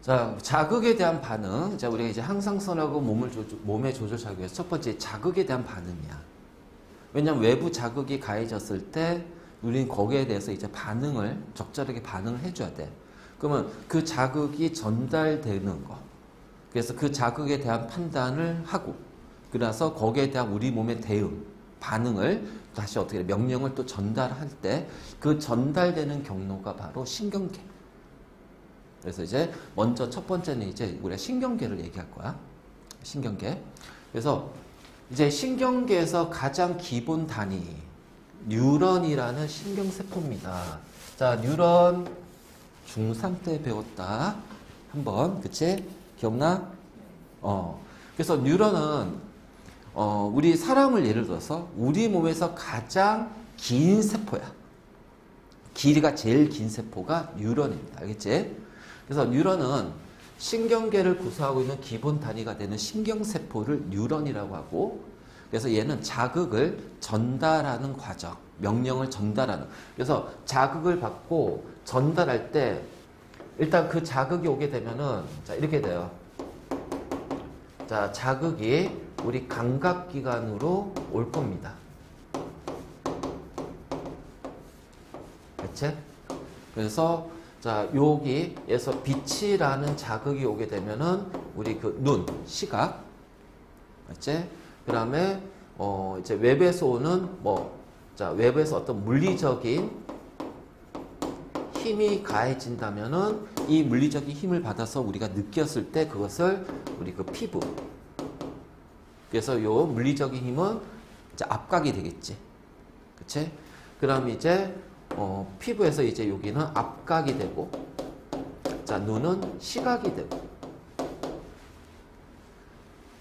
자, 자극에 대한 반응. 자, 우리가 이제 항상선하고 몸의 조절 자극에서 첫 번째 자극에 대한 반응이야. 왜냐면 외부 자극이 가해졌을 때 우리는 거기에 대해서 이제 적절하게 반응을 해줘야 돼. 그러면 그 자극이 전달되는 거. 그래서 그 자극에 대한 판단을 하고, 그래서 거기에 대한 우리 몸의 대응, 반응을 다시 어떻게 명령을 또 전달할 때 그 전달되는 경로가 바로 신경계. 그래서 이제 먼저 첫 번째는 이제 우리가 신경계를 얘기할 거야. 신경계. 그래서 이제 신경계에서 가장 기본 단위, 뉴런이라는 신경세포입니다. 자, 뉴런 중3 때 배웠다. 한번, 그치? 기억나? 그래서 뉴런은, 우리 사람을 예를 들어서 우리 몸에서 가장 긴 세포야. 길이가 제일 긴 세포가 뉴런입니다. 알겠지? 그래서 뉴런은 신경계를 구성하고 있는 기본 단위가 되는 신경세포를 뉴런이라고 하고, 그래서 얘는 자극을 전달하는 과정, 명령을 전달하는. 그래서 자극을 받고 전달할 때 일단 그 자극이 오게 되면은 자, 이렇게 돼요. 자, 자극이 우리 감각기관으로 올 겁니다. 그치? 그래서 자, 여기에서 빛이라는 자극이 오게 되면은 우리 그 눈, 시각, 맞지? 그 다음에 이제 외부에서 오는 자, 외부에서 어떤 물리적인 힘이 가해진다면은 이 물리적인 힘을 받아서 우리가 느꼈을 때 그것을 우리 그 피부. 그래서 요 물리적인 힘은 이제 압각이 되겠지. 그치? 그 다음에 이제 피부에서 이제 여기는 압각이 되고, 자, 눈은 시각이 되고,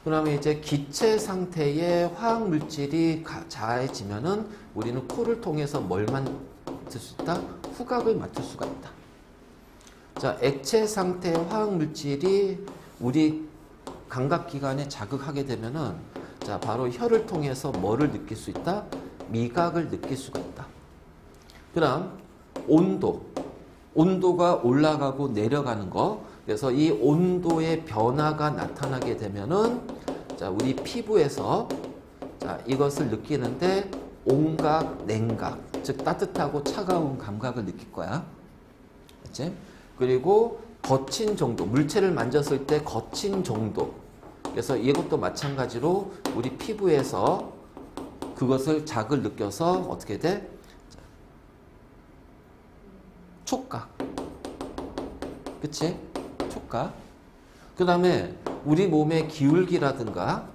그 다음에 이제 기체 상태의 화학 물질이 자해지면은 우리는 코를 통해서 뭘 맡을 수 있다? 후각을 맡을 수가 있다. 자, 액체 상태의 화학 물질이 우리 감각기관에 자극하게 되면은 자, 바로 혀를 통해서 뭐를 느낄 수 있다? 미각을 느낄 수가 있다. 그 다음 온도가 올라가고 내려가는 거. 그래서 이 온도의 변화가 나타나게 되면은 자, 우리 피부에서 자, 이것을 느끼는데 온각, 냉각, 즉 따뜻하고 차가운 감각을 느낄 거야. 그치? 그리고 거친 정도, 물체를 만졌을 때 거친 정도. 그래서 이것도 마찬가지로 우리 피부에서 그것을 자극을 느껴서 어떻게 돼? 촉각. 그치? 촉각. 그 다음에 우리 몸의 기울기라든가,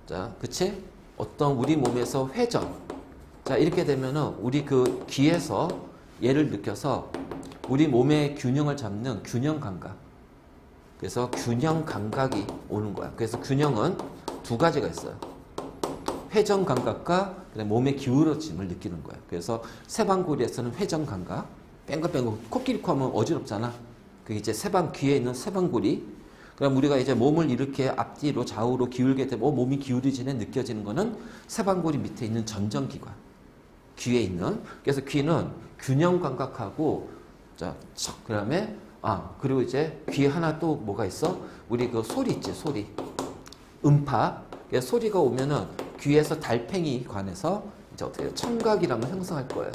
자, 그치? 어떤 우리 몸에서 회전. 자, 이렇게 되면은 우리 그 귀에서 얘를 느껴서 우리 몸의 균형을 잡는 균형 감각. 그래서 균형 감각이 오는 거야. 그래서 균형은 두 가지가 있어요. 회전 감각과 몸의 기울어짐을 느끼는 거야. 그래서 세방골이에서는 회전 감각. 뺑글뺑글 코끼리 코 하면 어지럽잖아. 그게 이제 귀에 있는 세방골이. 그럼 우리가 이제 몸을 이렇게 앞뒤로 좌우로 기울게 되면 몸이 기울어지네 느껴지는 거는 세방골이 밑에 있는 전정기관. 귀에 있는. 그래서 귀는 균형 감각하고 자, 그 다음에 그리고 이제 귀 하나 또 뭐가 있어? 우리 그 소리 있지, 소리. 음파. 그래서 소리가 오면은 귀에서 달팽이 관해서 이제 어떻게 청각이라면 형성할 거예요.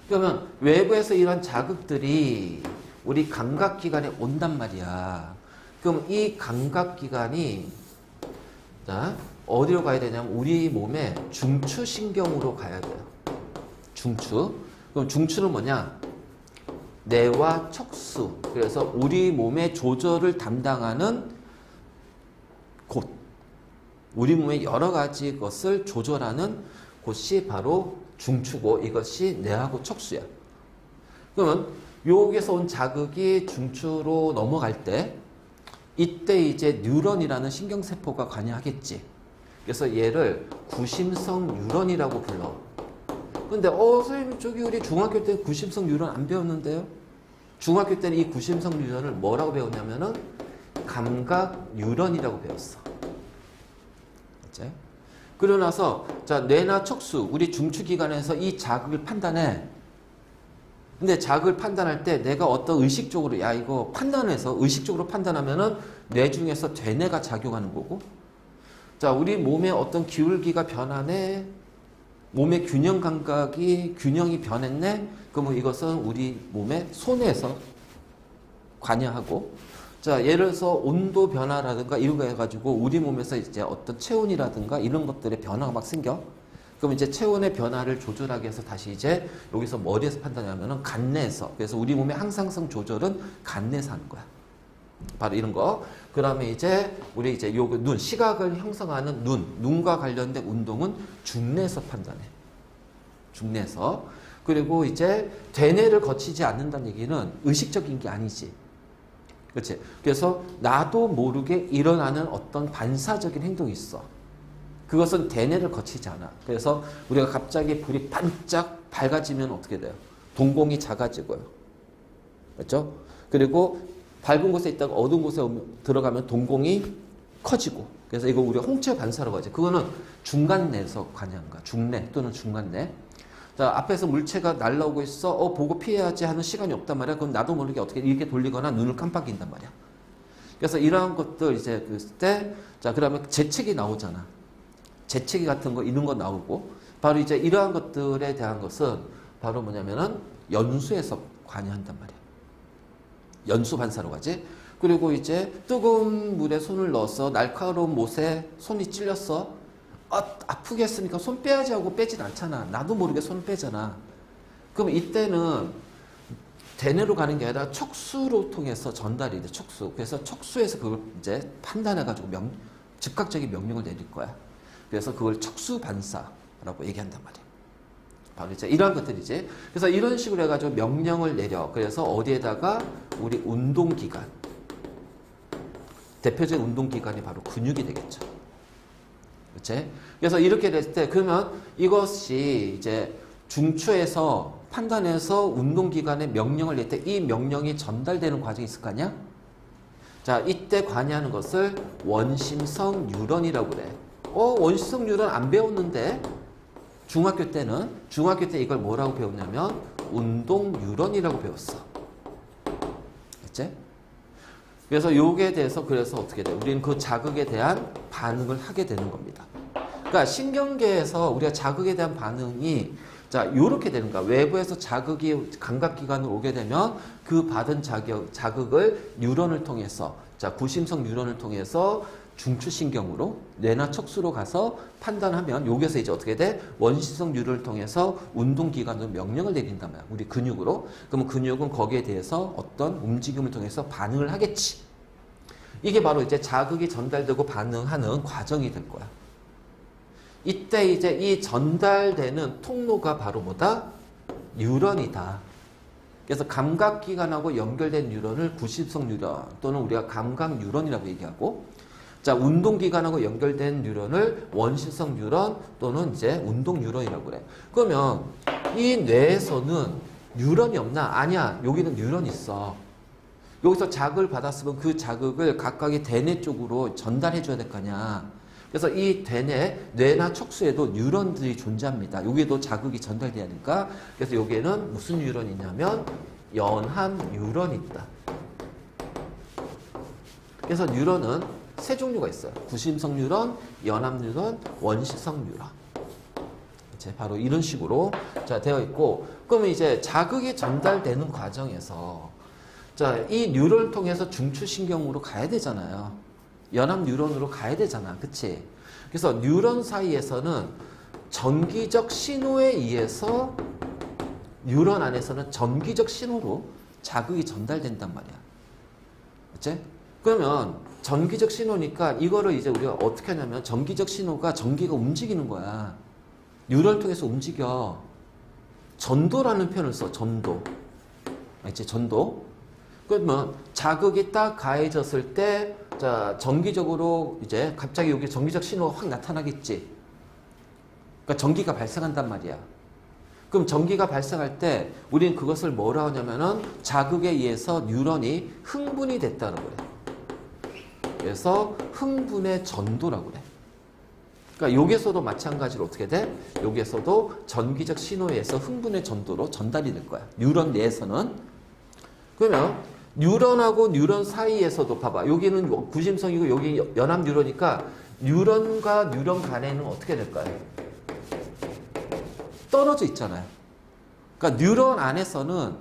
그러면 외부에서 이런 자극들이 우리 감각기관에 온단 말이야. 그럼 이 감각기관이 자, 어디로 가야 되냐면 우리 몸의 중추신경으로 가야 돼요. 중추. 그럼 중추는 뭐냐? 뇌와 척수. 그래서 우리 몸의 조절을 담당하는 곳. 우리 몸의 여러 가지 것을 조절하는 곳이 바로 중추고 이것이 뇌하고 척수야. 그러면 여기서 온 자극이 중추로 넘어갈 때 이때 이제 뉴런이라는 신경세포가 관여하겠지. 그래서 얘를 구심성 뉴런이라고 불러. 근데 선생님 저기 우리 중학교 때 구심성 뉴런 안 배웠는데요? 중학교 때는 이 구심성 뉴런을 뭐라고 배웠냐면은 감각 뉴런이라고 배웠어. 그치? 그러고 나서 자, 뇌나 척수, 우리 중추기관에서 이 자극을 판단해. 근데 자극을 판단할 때 내가 어떤 의식적으로 야 이거 판단해서 의식적으로 판단하면은 뇌 중에서 되뇌가 작용하는 거고 자 우리 몸의 어떤 기울기가 변하네 몸의 균형 감각이 균형이 변했네 그러면 이것은 우리 몸의 손에서 관여하고 자 예를 들어서 온도 변화라든가 이런 거 해가지고 우리 몸에서 이제 어떤 체온이라든가 이런 것들의 변화가 막 생겨 그럼 이제 체온의 변화를 조절하기 위해서 다시 이제 여기서 머리에서 판단하면은 간내에서 그래서 우리 몸의 항상성 조절은 간내에서 하는 거야. 바로 이런 거. 그 다음에 이제 우리 이제 요 눈 시각을 형성하는 눈과 관련된 운동은 중뇌에서 판단해. 중뇌에서. 그리고 이제 대뇌를 거치지 않는다는 얘기는 의식적인 게 아니지. 그렇지? 그래서 나도 모르게 일어나는 어떤 반사적인 행동이 있어. 그것은 대뇌를 거치지 않아. 그래서 우리가 갑자기 불이 반짝 밝아지면 어떻게 돼요? 동공이 작아지고요. 그렇죠? 그리고 밝은 곳에 있다가 어두운 곳에 들어가면 동공이 커지고. 그래서 이거 우리가 홍채 반사라고 하지. 그거는 중간내에서 관여한 거야. 중내 또는 중간내. 자, 앞에서 물체가 날라오고 있어. 보고 피해야지 하는 시간이 없단 말이야. 그럼 나도 모르게 어떻게 이렇게 돌리거나 눈을 깜빡인단 말이야. 그래서 이러한 것들 이제 그때 자, 그다음에 재채기 나오잖아. 재채기 같은 거 이런 거 나오고 바로 이제 이러한 것들에 대한 것은 바로 뭐냐면은 연수에서 관여한단 말이야. 연수 반사라고 하지. 그리고 이제 뜨거운 물에 손을 넣어서 날카로운 못에 손이 찔렸어. 아프게 했으니까 손 빼야지 하고 빼진 않잖아. 나도 모르게 손을 빼잖아. 그럼 이때는 대뇌로 가는 게 아니라 척수로 통해서 전달이 돼. 척수. 그래서 척수에서 그걸 이제 판단해가지고 즉각적인 명령을 내릴 거야. 그래서 그걸 척수 반사라고 얘기한단 말이야. 바로 이제 이러한 것들이지. 그래서 이런 식으로 해가지고 명령을 내려. 그래서 어디에다가 우리 운동기관. 대표적인 운동기관이 바로 근육이 되겠죠. 그렇지? 그래서 이렇게 됐을 때 그러면 이것이 이제 중추에서 판단해서 운동기관에 명령을 낼 때 이 명령이 전달되는 과정이 있을 거 아니야? 자, 이때 관여하는 것을 원심성 뉴런이라고 그래. 원심성 뉴런 안 배웠는데 중학교 때 이걸 뭐라고 배웠냐면 운동 뉴런이라고 배웠어. 그치? 그래서 요게 대해서 그래서 어떻게 돼? 우리는 그 자극에 대한 반응을 하게 되는 겁니다. 그러니까 신경계에서 우리가 자극에 대한 반응이 자, 요렇게 되는 거야. 외부에서 자극이 감각기관으로 오게 되면 그 받은 자극을 뉴런을 통해서 자, 구심성 뉴런을 통해서 중추신경으로 뇌나 척수로 가서 판단하면 여기서 이제 어떻게 돼? 원시성 뉴런을 통해서 운동기관으로 명령을 내린단 말이야. 우리 근육으로. 그러면 근육은 거기에 대해서 어떤 움직임을 통해서 반응을 하겠지. 이게 바로 이제 자극이 전달되고 반응하는 과정이 될 거야. 이때 이제 이 전달되는 통로가 바로 뭐다? 뉴런이다. 그래서 감각기관하고 연결된 뉴런을 구심성 뉴런 또는 우리가 감각 뉴런이라고 얘기하고 자, 운동기관하고 연결된 뉴런을 원심성 뉴런 또는 이제 운동 뉴런이라고 그래. 그러면 이 뇌에서는 뉴런이 없나? 아니야. 여기는 뉴런이 있어. 여기서 자극을 받았으면 그 자극을 각각의 대뇌 쪽으로 전달해 줘야 될 거 아니야. 그래서 이 대뇌, 뇌나 척수에도 뉴런들이 존재합니다. 여기에도 자극이 전달돼야 하니까. 그래서 여기에는 무슨 뉴런이 있냐면 연합 뉴런이 있다. 그래서 뉴런은 세 종류가 있어요. 구심성 뉴런, 연합 뉴런, 원시성 뉴런. 이제 바로 이런 식으로 자 되어 있고, 그러면 이제 자극이 전달되는 과정에서 자, 이 뉴런을 통해서 중추신경으로 가야 되잖아요. 연합 뉴런으로 가야 되잖아. 그치? 그래서 뉴런 사이에서는 전기적 신호에 의해서 뉴런 안에서는 전기적 신호로 자극이 전달된단 말이야. 그치? 그러면 전기적 신호니까 이거를 이제 우리가 어떻게 하냐면 전기적 신호가 전기가 움직이는 거야. 뉴런을 통해서 움직여. 전도라는 표현을 써. 전도. 알지? 전도. 그러면 자극이 딱 가해졌을 때 자, 전기적으로 이제 갑자기 여기 전기적 신호가 확 나타나겠지. 그러니까 전기가 발생한단 말이야. 그럼 전기가 발생할 때 우리는 그것을 뭐라 하냐면은 자극에 의해서 뉴런이 흥분이 됐다고 그래. 그래서 흥분의 전도라고 그래. 그러니까 여기에서도 마찬가지로 어떻게 돼? 여기에서도 전기적 신호에 의해서 흥분의 전도로 전달이 될 거야. 뉴런 내에서는. 그러면 뉴런하고 뉴런 사이에서도 봐봐. 여기는 구심성이고 여기 연합 뉴런이니까 뉴런과 뉴런 간에는 어떻게 될까요? 떨어져 있잖아요. 그러니까 뉴런 안에서는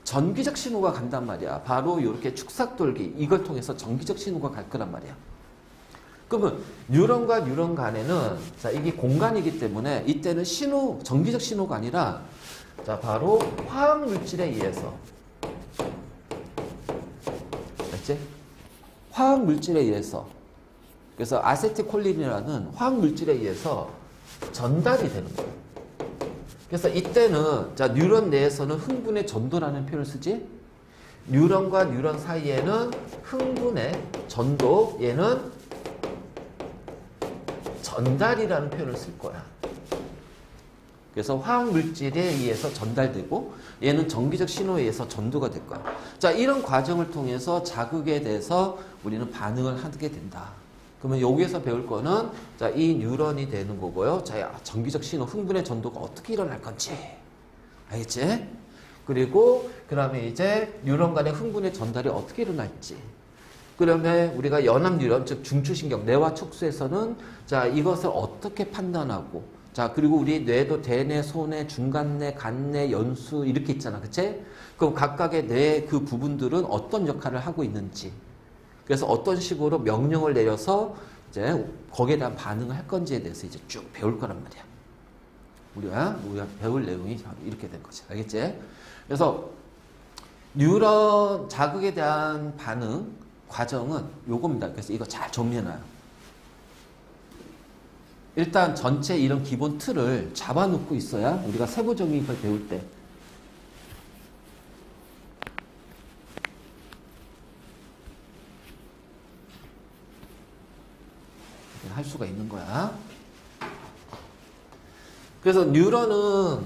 전기적 신호가 간단 말이야. 바로 이렇게 축삭돌기 이걸 통해서 전기적 신호가 갈 거란 말이야. 그러면 뉴런과 뉴런 간에는 자 이게 공간이기 때문에 이때는 신호 전기적 신호가 아니라 자 바로 화학 물질에 의해서 알지? 화학 물질에 의해서 그래서 아세틸콜린이라는 화학 물질에 의해서 전달이 되는 거예요. 그래서 이때는 자 뉴런 내에서는 흥분의 전도라는 표현을 쓰지. 뉴런과 뉴런 사이에는 흥분의 전도 얘는 전달이라는 표현을 쓸 거야. 그래서 화학 물질에 의해서 전달되고 얘는 전기적 신호에 의해서 전도가 될 거야. 자, 이런 과정을 통해서 자극에 대해서 우리는 반응을 하게 된다. 그러면 여기에서 배울 거는 자, 이 뉴런이 되는 거고요. 자, 전기적 신호, 흥분의 전도가 어떻게 일어날 건지. 알겠지? 그리고 그다음에 이제 뉴런 간의 흥분의 전달이 어떻게 일어날지. 그러면 우리가 연합 뉴런, 즉 중추신경, 뇌와 척수에서는 자, 이것을 어떻게 판단하고 자, 그리고 우리 뇌도 대뇌, 소뇌, 중간뇌, 간뇌, 연수 이렇게 있잖아. 그치? 그럼 각각의 뇌 그 부분들은 어떤 역할을 하고 있는지. 그래서 어떤 식으로 명령을 내려서 이제 거기에 대한 반응을 할 건지에 대해서 이제 쭉 배울 거란 말이야. 우리가 배울 내용이 이렇게 된 거지. 알겠지? 그래서 뉴런 자극에 대한 반응 과정은 요겁니다. 그래서 이거 잘 정리해놔요. 일단 전체 이런 기본 틀을 잡아놓고 있어야 우리가 세부적인 걸 배울 때 할 수가 있는 거야. 그래서 뉴런은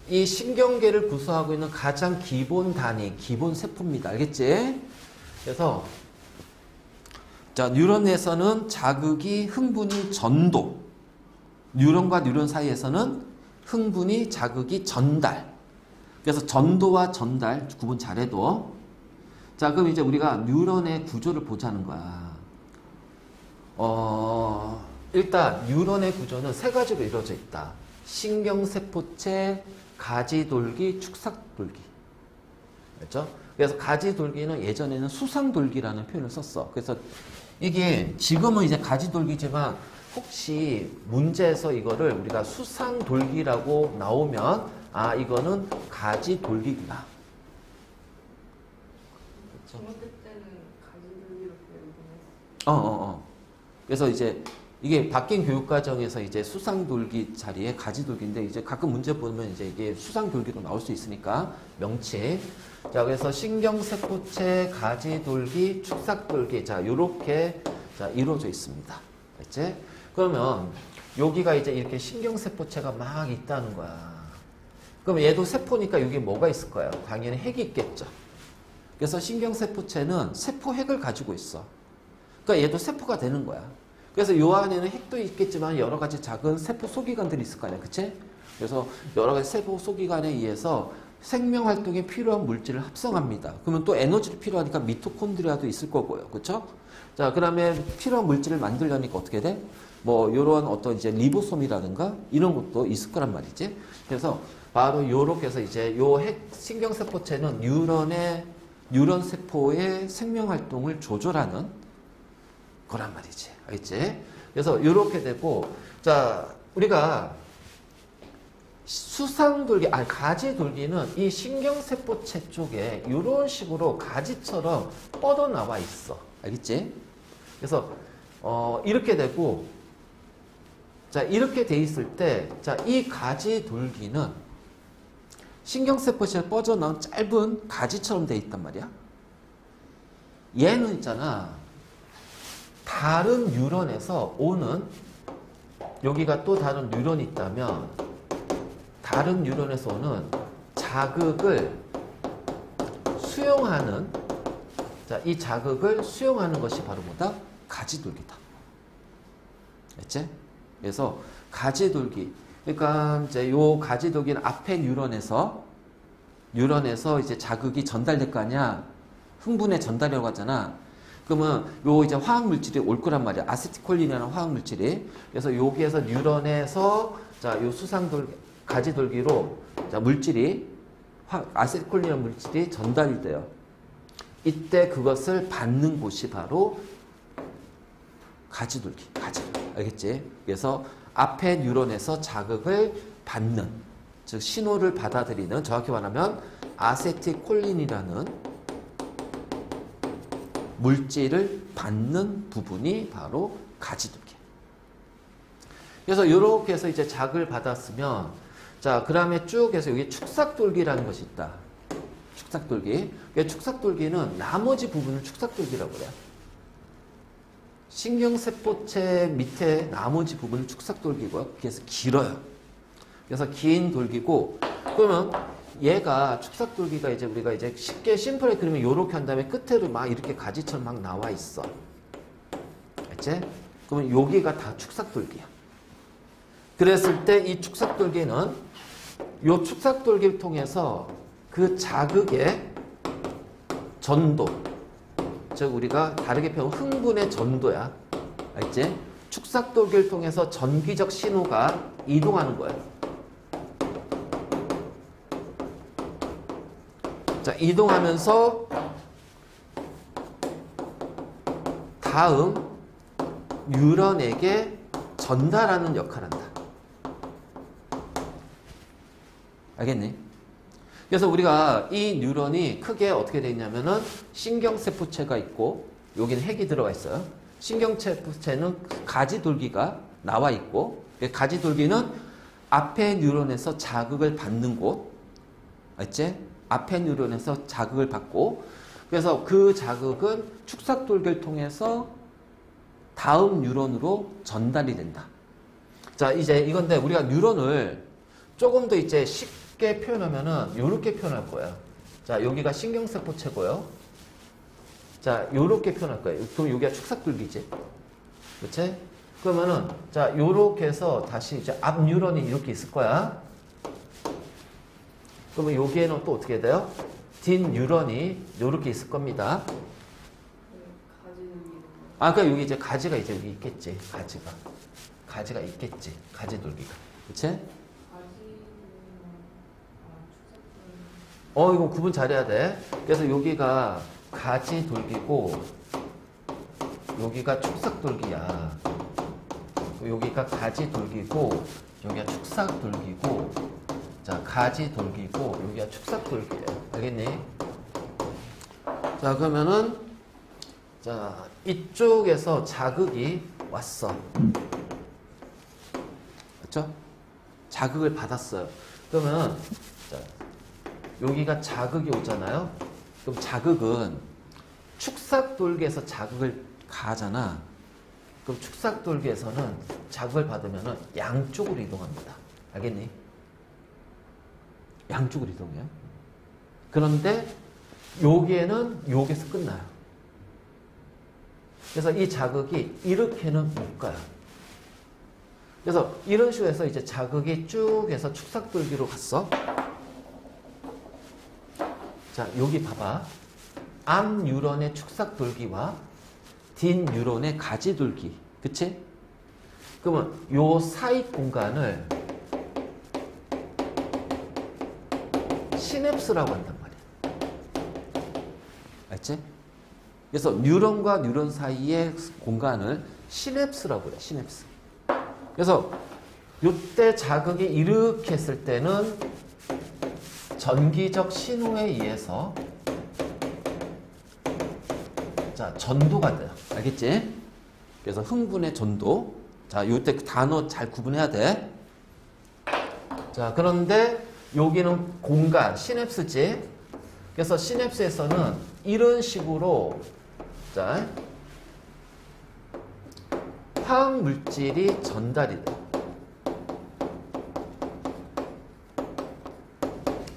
이 신경계를 구성하고 있는 가장 기본 단위, 기본 세포입니다. 알겠지? 그래서 자, 뉴런에서는 자극이 흥분이 전도, 뉴런과 뉴런 사이에서는 흥분이 자극이 전달. 그래서 전도와 전달 구분 잘해도. 자, 그럼 이제 우리가 뉴런의 구조를 보자는 거야. 일단 뉴런의 구조는 세 가지로 이루어져 있다. 신경세포체, 가지돌기, 축삭돌기. 그렇죠? 그래서 가지돌기는 예전에는 수상돌기라는 표현을 썼어. 그래서 이게 지금은 이제 가지돌기지만 혹시 문제에서 이거를 우리가 수상돌기라고 나오면 아 이거는 가지돌기구나. 중학교 때는 가지돌기로 배우긴 했어. 그래서 이제 이게 바뀐 교육과정에서 이제 수상돌기 자리에 가지돌기인데 이제 가끔 문제 보면 이제 이게 수상돌기로 나올 수 있으니까 명치. 자, 그래서 신경세포체, 가지돌기, 축삭돌기. 자, 요렇게 자, 이루어져 있습니다. 알지? 그러면 여기가 이제 이렇게 신경세포체가 막 있다는 거야. 그럼 얘도 세포니까 여기 뭐가 있을 거예요? 당연히 핵이 있겠죠. 그래서 신경세포체는 세포핵을 가지고 있어. 그러니까 얘도 세포가 되는 거야. 그래서 요 안에는 핵도 있겠지만 여러 가지 작은 세포 소기관들이 있을 거 아니야. 그치? 그래서 여러 가지 세포 소기관에 의해서 생명 활동에 필요한 물질을 합성합니다. 그러면 또 에너지를 필요하니까 미토콘드리아도 있을 거고요. 그쵸? 자, 그 다음에 필요한 물질을 만들려니까 어떻게 돼? 뭐, 요런 어떤 이제 리보솜이라든가 이런 것도 있을 거란 말이지. 그래서 바로 요렇게 해서 이제 요 핵 신경세포체는 뉴런 세포의 생명 활동을 조절하는 거란 말이지. 알겠지? 그래서 요렇게 되고, 자, 우리가 수상돌기, 아니, 가지돌기는 이 신경세포체 쪽에 이런 식으로 가지처럼 뻗어나와 있어. 알겠지? 그래서, 이렇게 되고, 자, 이렇게 돼 있을 때, 자, 이 가지돌기는 신경세포체에 뻗어나온 짧은 가지처럼 돼 있단 말이야. 얘는 있잖아. 다른 뉴런에서 오는, 여기가 또 다른 뉴런이 있다면, 다른 뉴런에서 오는 자극을 수용하는, 자, 이 자극을 수용하는 것이 바로 뭐다? 가지돌기다. 알지? 그래서 가지돌기. 그러니까 이제 요 가지돌기는 앞에 뉴런에서 이제 자극이 전달될 거 아니야. 흥분의 전달이라고 하잖아. 그러면 요 이제 화학 물질이 올 거란 말이야. 아세틸콜린이라는 화학 물질이. 그래서 여기에서 뉴런에서 자, 요 가지돌기로 자, 아세틸콜린이라는 물질이 전달이 돼요. 이때 그것을 받는 곳이 바로 가지돌기. 알겠지? 그래서 앞에 뉴런에서 자극을 받는, 즉 신호를 받아들이는, 정확히 말하면 아세틸콜린이라는 물질을 받는 부분이 바로 가지돌기. 그래서 이렇게 해서 이제 자극을 받았으면, 자, 그 다음에 쭉 해서 여기 축삭돌기라는 것이 있다. 축삭돌기. 축삭돌기는 나머지 부분을 축삭돌기라고 그래요. 신경세포체 밑에 나머지 부분은 축삭돌기고요. 그래서 길어요. 그래서 긴 돌기고, 그러면 얘가 축삭돌기가 이제 우리가 이제 쉽게 심플하게 그리면 이렇게 한 다음에 끝에로 막 이렇게 가지처럼 막 나와 있어. 알지? 그러면 여기가 다 축삭돌기야. 그랬을 때 이 축삭돌기는 이 축삭돌기를 통해서 그 자극의 전도, 즉 우리가 다르게 표현 흥분의 전도야. 알지? 축삭돌기를 통해서 전기적 신호가 이동하는 거예요. 자, 이동하면서 다음 뉴런에게 전달하는 역할을 한다. 알겠니? 그래서 우리가 이 뉴런이 크게 어떻게 되어 있냐면은 신경세포체가 있고 여기는 핵이 들어가 있어요. 신경세포체는 가지돌기가 나와 있고 가지돌기는 앞에 뉴런에서 자극을 받는 곳. 알지? 앞에 뉴런에서 자극을 받고 그래서 그 자극은 축삭돌기를 통해서 다음 뉴런으로 전달이 된다. 자, 이제 이건데 우리가 뉴런을 조금 더 이제 쉽게 표현하면은 이렇게 표현할 거예요. 자, 여기가 신경세포체고요. 자, 요렇게 표현할 거예요. 그럼 여기가 축삭돌기지. 그렇지? 그러면은 자, 요렇게 해서 다시 이제 앞 뉴런이 이렇게 있을 거야. 그러면 여기에는 또 어떻게 돼요? 뒷 뉴런이 이렇게 있을 겁니다. 그러니까 여기 이제 가지가 이제 여기 있겠지. 가지가 있겠지. 가지돌기가. 그치? 이거 구분 잘해야 돼. 그래서 여기가 가지돌기고 여기가 축삭돌기야. 여기가 가지돌기고 여기가 축삭돌기고 자, 가지돌기고 여기가 축삭돌기예요. 알겠니? 자, 그러면은 자, 이쪽에서 자극이 왔어. 그렇죠? 자극을 받았어요. 그러면 자, 여기가 자극이 오잖아요. 그럼 자극은 축삭돌기에서 자극을 가하잖아. 그럼 축삭돌기에서는 자극을 받으면은 양쪽으로 이동합니다. 알겠니? 양쪽으로 이동해요. 그런데 여기에는 여기서 끝나요. 그래서 이 자극이 이렇게는 못 가요. 그래서 이런 식으로 해서 이제 자극이 쭉 해서 축삭돌기로 갔어. 자, 여기 봐봐. 앞 뉴런의 축삭돌기와 뒷 뉴런의 가지돌기. 그치? 그러면 요 사이 공간을 시냅스라고 한단 말이야. 알지? 그래서 뉴런과 뉴런 사이의 공간을 시냅스라고 그래. 시냅스. 그래서 이때 자극이 이렇게 했을 때는 전기적 신호에 의해서 자, 전도가 돼요. 알겠지? 그래서 흥분의 전도. 자, 이때 그 단어 잘 구분해야 돼. 자, 그런데 여기는 공간, 시냅스지. 그래서 시냅스에서는 이런 식으로 자, 화학 물질이 전달이 돼.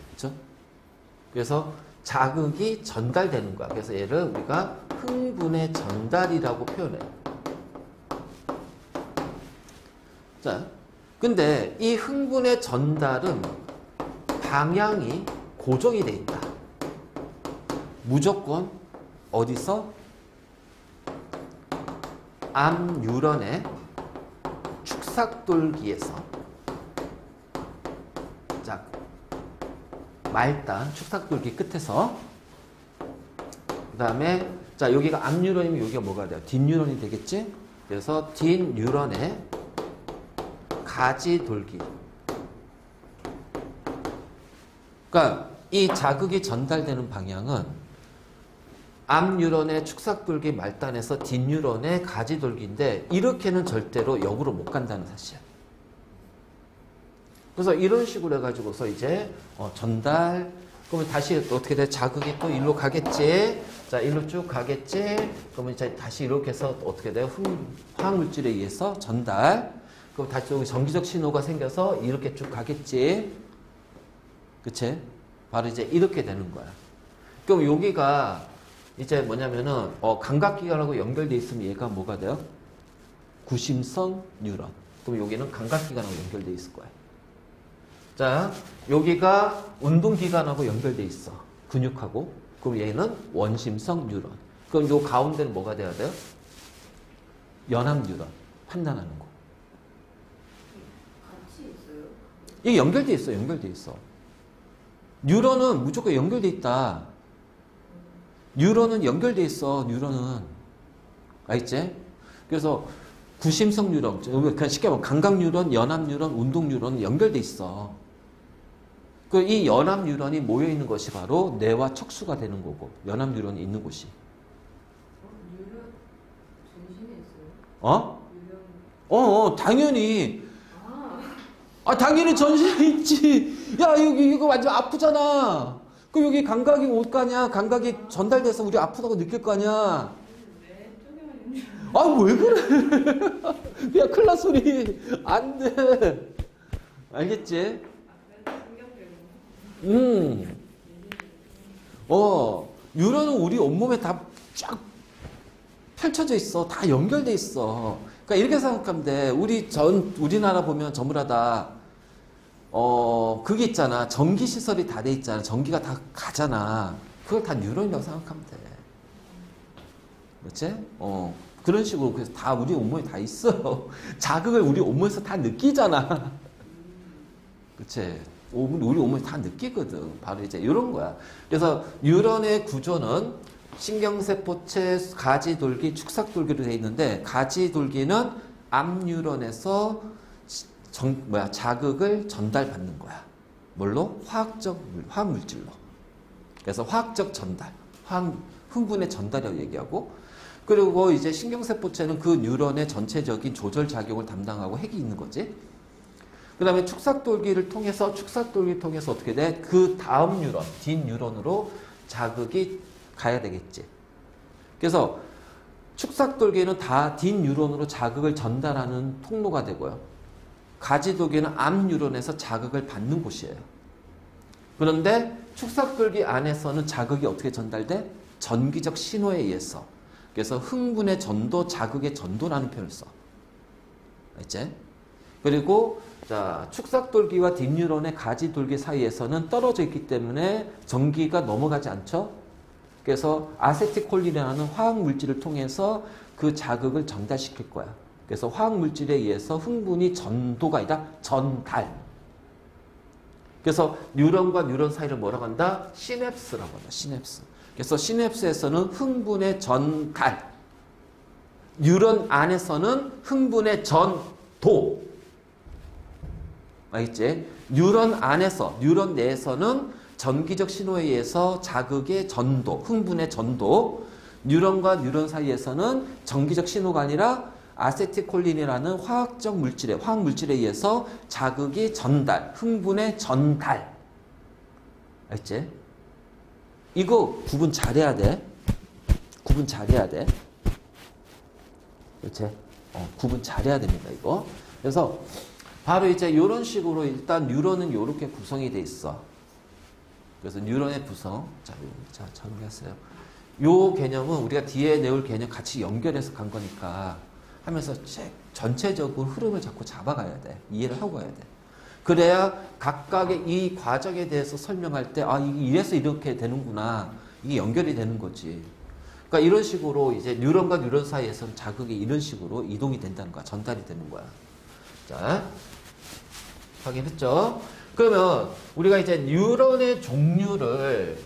그렇죠? 그래서 자극이 전달되는 거야. 그래서 얘를 우리가 흥분의 전달이라고 표현해요. 자, 근데 이 흥분의 전달은 방향이 고정이 돼 있다. 무조건 어디서? 암 뉴런의 축삭돌기에서. 자, 말단 축삭돌기 끝에서. 그 다음에 자, 여기가 암 뉴런이면 여기가 뭐가 돼요? 뒷뉴런이 되겠지? 그래서 뒷뉴런의 가지돌기. 그러니까 이 자극이 전달되는 방향은 암 뉴런의 축삭돌기 말단에서 뒷뉴런의 가지돌기인데 이렇게는 절대로 역으로 못 간다는 사실. 그래서 이런 식으로 해가지고서 이제 전달. 그러면 다시 어떻게 돼? 자극이 또 일로 가겠지. 자, 일로 쭉 가겠지. 그러면 이제 다시 이렇게 해서 어떻게 돼요? 화학물질에 의해서 전달. 그럼 다시 여기 전기적 신호가 생겨서 이렇게 쭉 가겠지. 그치? 바로 이제 이렇게 되는 거야. 그럼 여기가 이제 뭐냐면은, 감각기관하고 연결돼 있으면 얘가 뭐가 돼요? 구심성 뉴런. 그럼 여기는 감각기관하고 연결돼 있을 거야. 자, 여기가 운동기관하고 연결돼 있어. 근육하고. 그럼 얘는 원심성 뉴런. 그럼 요 가운데는 뭐가 돼야 돼요? 연합 뉴런. 판단하는 거. 같이 있어요? 이게 연결돼 있어. 연결돼 있어. 뉴런은 무조건 연결돼 있다. 뉴런은 연결돼 있어. 뉴런은. 알겠지? 그래서 구심성 뉴런, 그냥 쉽게 말하면 감각 뉴런, 연합 뉴런, 운동 뉴런은 연결돼 있어. 이 연합 뉴런이 모여 있는 것이 바로 뇌와 척수가 되는 거고, 연합 뉴런이 있는 곳이. 뉴런 전신에 있어요? 당연히. 아, 당연히 전신에 있지. 야, 이거 완전 아프잖아. 그럼 여기 감각이 올 거 아니야? 감각이 전달돼서 우리 아프다고 느낄 거 아니야? 내 쪽에만 있는. 왜 그래? 야, 큰일 날 소리. 안 돼. 알겠지? 뉴런은 우리 온몸에 다 쫙 펼쳐져 있어. 다 연결돼 있어. 그러니까 이렇게 생각하면 돼. 우리나라 보면 전부 다, 그게 있잖아. 전기시설이 다 돼 있잖아. 전기가 다 가잖아. 그걸 다 뉴런이라고 생각하면 돼. 그렇지? 그런 식으로. 그래서 다 우리 온몸에 다 있어. 자극을 우리 온몸에서 다 느끼잖아. 그치? 우리 온몸이 다 느끼거든. 바로 이제 이런 거야. 그래서 뉴런의 구조는 신경세포체 가지돌기, 축삭돌기로 되어 있는데, 가지돌기는 암뉴런에서 자극을 전달받는 거야. 뭘로? 화학물질로. 그래서 화학적 전달, 흥분의 전달이라고 얘기하고, 그리고 이제 신경세포체는 그 뉴런의 전체적인 조절 작용을 담당하고 핵이 있는 거지. 그 다음에 축삭돌기를 통해서 어떻게 돼? 그 다음 뉴런, 뒷뉴런으로 자극이 가야 되겠지. 그래서 축삭돌기는 다 뒷뉴런으로 자극을 전달하는 통로가 되고요. 가지돌기는 앞뉴런에서 자극을 받는 곳이에요. 그런데 축삭돌기 안에서는 자극이 어떻게 전달돼? 전기적 신호에 의해서. 그래서 흥분의 전도, 자극의 전도라는 표현을 써. 알지? 그리고 자, 축삭돌기와 뒷뉴런의 가지돌기 사이에서는 떨어져 있기 때문에 전기가 넘어가지 않죠. 그래서 아세틸콜린이라는 화학물질을 통해서 그 자극을 전달시킬 거야. 그래서 화학물질에 의해서 흥분이 전도가 아니라 전달. 그래서 뉴런과 뉴런 사이를 뭐라고 한다? 시냅스라고 한다. 시냅스. 그래서 시냅스에서는 흥분의 전달. 뉴런 안에서는 흥분의 전도. 알겠지? 뉴런 안에서, 뉴런 내에서는 전기적 신호에 의해서 자극의 전도, 흥분의 전도. 뉴런과 뉴런 사이에서는 전기적 신호가 아니라 아세틸콜린이라는 화학물질에 의해서 자극이 전달, 흥분의 전달. 알겠지? 이거 구분 잘해야 돼. 구분 잘해야 돼. 그렇지? 구분 잘해야 됩니다, 이거. 그래서 바로 이제 이런 식으로 일단 뉴런은 이렇게 구성이 돼 있어. 그래서 뉴런의 구성. 자, 정리했어요. 요 개념은 우리가 뒤에 내올 개념 같이 연결해서 간 거니까 하면서 전체적으로 흐름을 자꾸 잡아가야 돼. 이해를 하고 가야 돼. 그래야 각각의 이 과정에 대해서 설명할 때, 아, 이게 이래서 이렇게 되는구나. 이게 연결이 되는 거지. 그러니까 이런 식으로 이제 뉴런과 뉴런 사이에서는 자극이 이런 식으로 이동이 된다는 거야. 전달이 되는 거야. 자, 확인했죠? 그러면 우리가 이제 뉴런의 종류를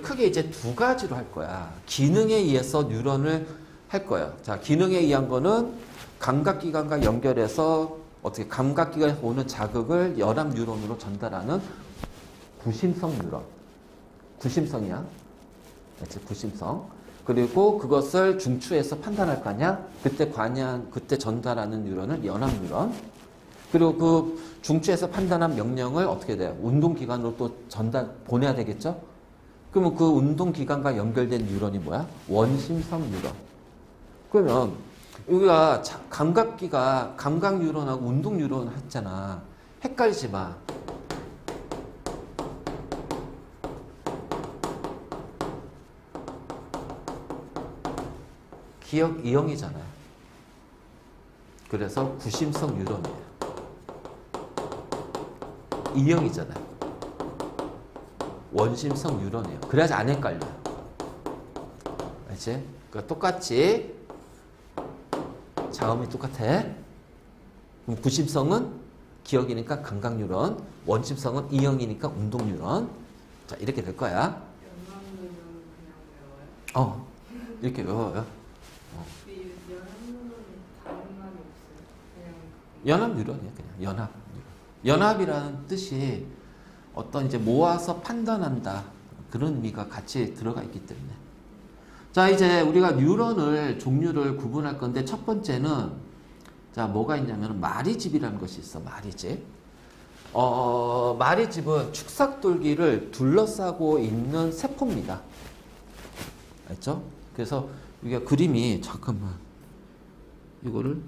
크게 이제 두 가지로 할 거야. 기능에 의해서 뉴런을 할 거야. 자, 기능에 의한 거는 감각기관과 연결해서 어떻게 감각기관에서 오는 자극을 연합 뉴런으로 전달하는 구심성 뉴런. 구심성이야. 그렇지, 구심성. 그리고 그것을 중추에서 판단할 거 아니야? 그때 전달하는 뉴런을 연합 뉴런. 그리고 그 중추에서 판단한 명령을 어떻게 돼요? 운동기관으로 또 보내야 되겠죠? 그러면 그 운동기관과 연결된 뉴런이 뭐야? 원심성 뉴런. 그러면 우리가 감각 뉴런하고 운동 뉴런 했잖아. 헷갈리지 마. 기억 이형이잖아요. 그래서 구심성 뉴런이에요. 이형이잖아요. 원심성 뉴런이에요. 그래야지 안 헷갈려요. 알지? 그러니까 똑같이 자음이 똑같아. 그럼 구심성은 기억이니까 감각 뉴런, 원심성은 이형이니까 운동 뉴런. 자, 이렇게 될 거야. 연합뉴런은 그냥 외워요? 이렇게 외워요. 연합뉴런은 다른 말이 없어요. 그냥 연합 뉴런이에요. 그냥 연합 뉴런. 연합이라는 뜻이 어떤 이제 모아서 판단한다. 그런 의미가 같이 들어가 있기 때문에. 자, 이제 우리가 뉴런을 종류를 구분할 건데 첫 번째는 자, 뭐가 있냐면 마리집이라는 것이 있어. 마리집. 마리집은 축삭돌기를 둘러싸고 있는 세포입니다. 알죠? 그래서 이게 그림이 잠깐만. 이거를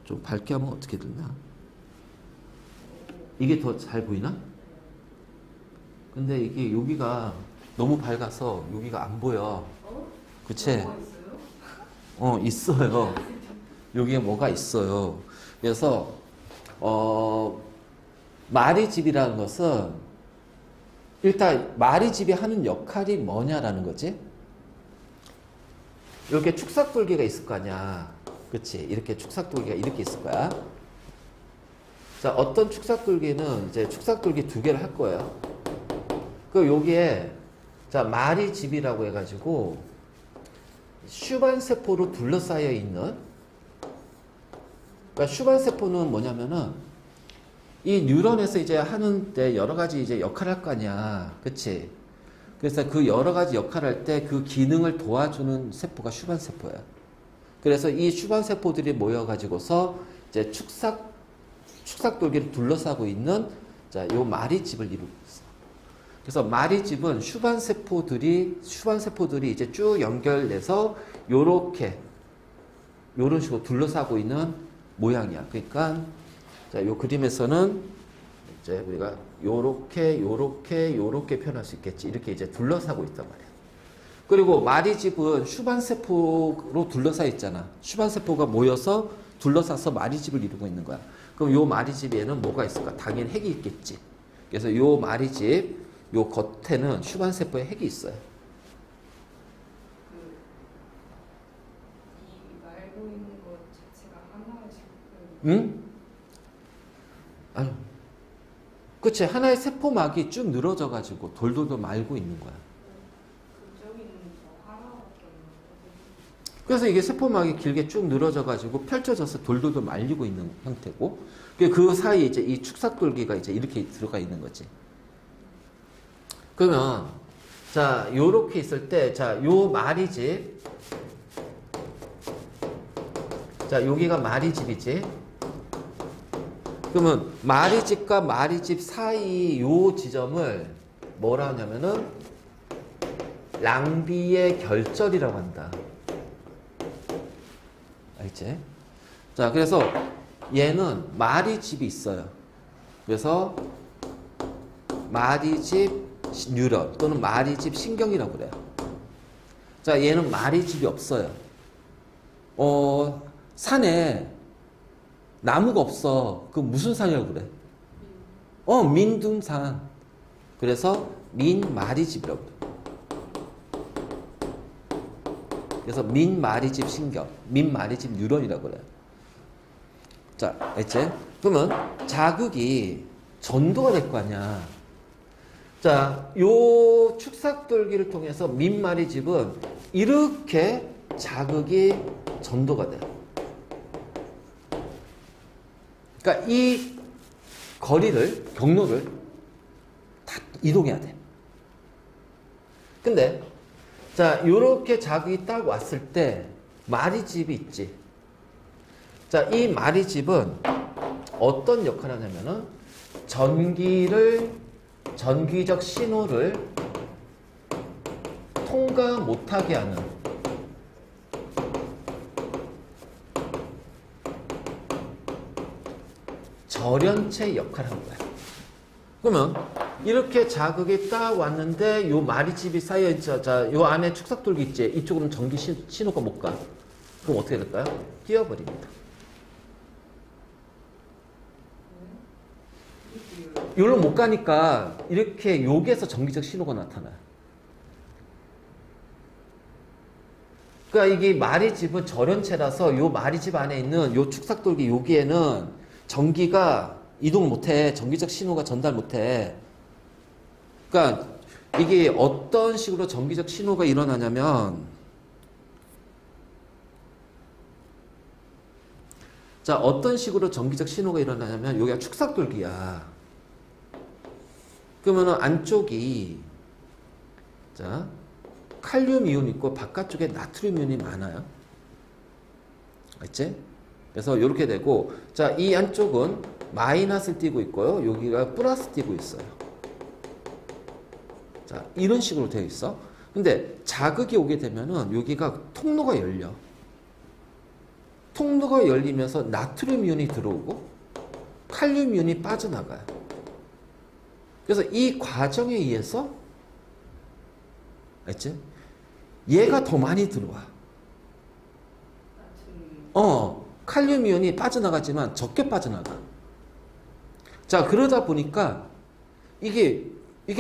좀 밝게 하면 어떻게 되나? 이게 더 잘 보이나? 근데 이게 여기가 너무 밝아서 여기가 안 보여. 그치? 뭐가 있어요? 있어요. 여기에 뭐가 있어요. 그래서 마리집이라는 것은 일단 마리집이 하는 역할이 뭐냐라는 거지. 이렇게 축삭돌기가 있을 거 아니야. 그치? 이렇게 축삭돌기가 이렇게 있을 거야. 자, 어떤 축삭돌기는 이제 축삭돌기 두 개를 할 거예요. 그 여기에 자, 마리집이라고 해가지고 슈반세포로 둘러싸여 있는, 그러니까 슈반세포는 뭐냐면은 이 뉴런에서 이제 하는데 여러 가지 이제 역할을 할 거 아니야. 그치? 그래서 그 여러 가지 역할을 할 때 그 기능을 도와주는 세포가 슈반세포야. 그래서 이 슈반세포들이 모여가지고서 이제 축삭돌기를 둘러싸고 있는 자, 요 마리집을 이루고 있어. 그래서 마리집은 슈반세포들이 이제 쭉 연결돼서 요런 식으로 둘러싸고 있는 모양이야. 그러니까 자, 요 그림에서는 이제 우리가 요렇게 표현할 수 있겠지. 이렇게 이제 둘러싸고 있단 말이야. 그리고 마리집은 슈반세포로 둘러싸여 있잖아. 슈반세포가 모여서 둘러싸서 마리집을 이루고 있는 거야. 그럼 요 마리집에는 뭐가 있을까? 당연히 핵이 있겠지. 그래서 요 마리집, 요 겉에는 슈반세포의 핵이 있어요. 이 말고 있는 것 자체가 하나의 세포. 응? 아유. 그치. 하나의 세포막이 쭉 늘어져가지고 돌돌돌 말고 있는 거야. 그쪽에는 저 하나밖에 없는 그래서 이게 세포막이 길게 쭉 늘어져가지고 펼쳐져서 돌돌돌 말리고 있는 형태고, 그 사이에 이제 이 축삭돌기가 이제 이렇게 들어가 있는 거지. 그러면, 자, 요렇게 있을 때, 자, 요 마리집. 자, 여기가 마리집이지. 그러면 마리집과 마리집 사이 요 지점을 뭐라 하냐면은 랑비의 결절이라고 한다. 알지? 자, 그래서 얘는 마리집이 있어요. 그래서 마리집 뉴런 또는 마리집 신경이라고 그래요. 자, 얘는 마리집이 없어요. 산에 나무가 없어. 그 무슨 산이라고 그래? 민둥산. 그래서 민마리집이라고 그래. 그래서 민마리집 신경, 민마리집 뉴런이라고 그래요. 자, 알지? 그러면 자극이 전도가 될 거 아니야. 자, 요 축삭돌기를 통해서 민마리집은 이렇게 자극이 전도가 돼. 그러니까 이 거리를, 경로를 다 이동해야 돼. 근데 자, 요렇게 자극이 딱 왔을 때 마리집이 있지. 자, 이 마리집은 어떤 역할을 하냐면은 전기적 신호를 통과 못하게 하는 절연체 역할을 하는 거야. 그러면 이렇게 자극이 딱 왔는데 요 마리집이 쌓여있죠. 자, 요 안에 축삭돌기 있지. 이쪽으로는 전기 신호가 못 가. 그럼 어떻게 될까요? 끼어버립니다. 여기로 못 가니까 이렇게 여기에서 전기적 신호가 나타나요. 그러니까 이게 마리집은 절연체라서 요 마리집 안에 있는 요 축삭돌기 여기에는 전기가 이동 못해. 전기적 신호가 전달 못해. 그러니까 이게 어떤 식으로 전기적 신호가 일어나냐면, 자, 어떤 식으로 전기적 신호가 일어나냐면 여기가 축삭돌기야. 그러면은 안쪽이, 자, 칼륨 이온 있고 바깥쪽에 나트륨 이온이 많아요. 알지? 그래서 이렇게 되고, 자, 이 안쪽은 마이너스를 띄고 있고요. 여기가 플러스 띄고 있어요. 자, 이런 식으로 되어 있어. 근데 자극이 오게 되면은 여기가 통로가 열려. 통로가 열리면서 나트륨 이온이 들어오고 칼륨 이온이 빠져나가요. 그래서 이 과정에 의해서, 알지? 얘가 더 많이 들어와. 칼륨 이온이 빠져나가지만 적게 빠져나가. 자, 그러다 보니까 이게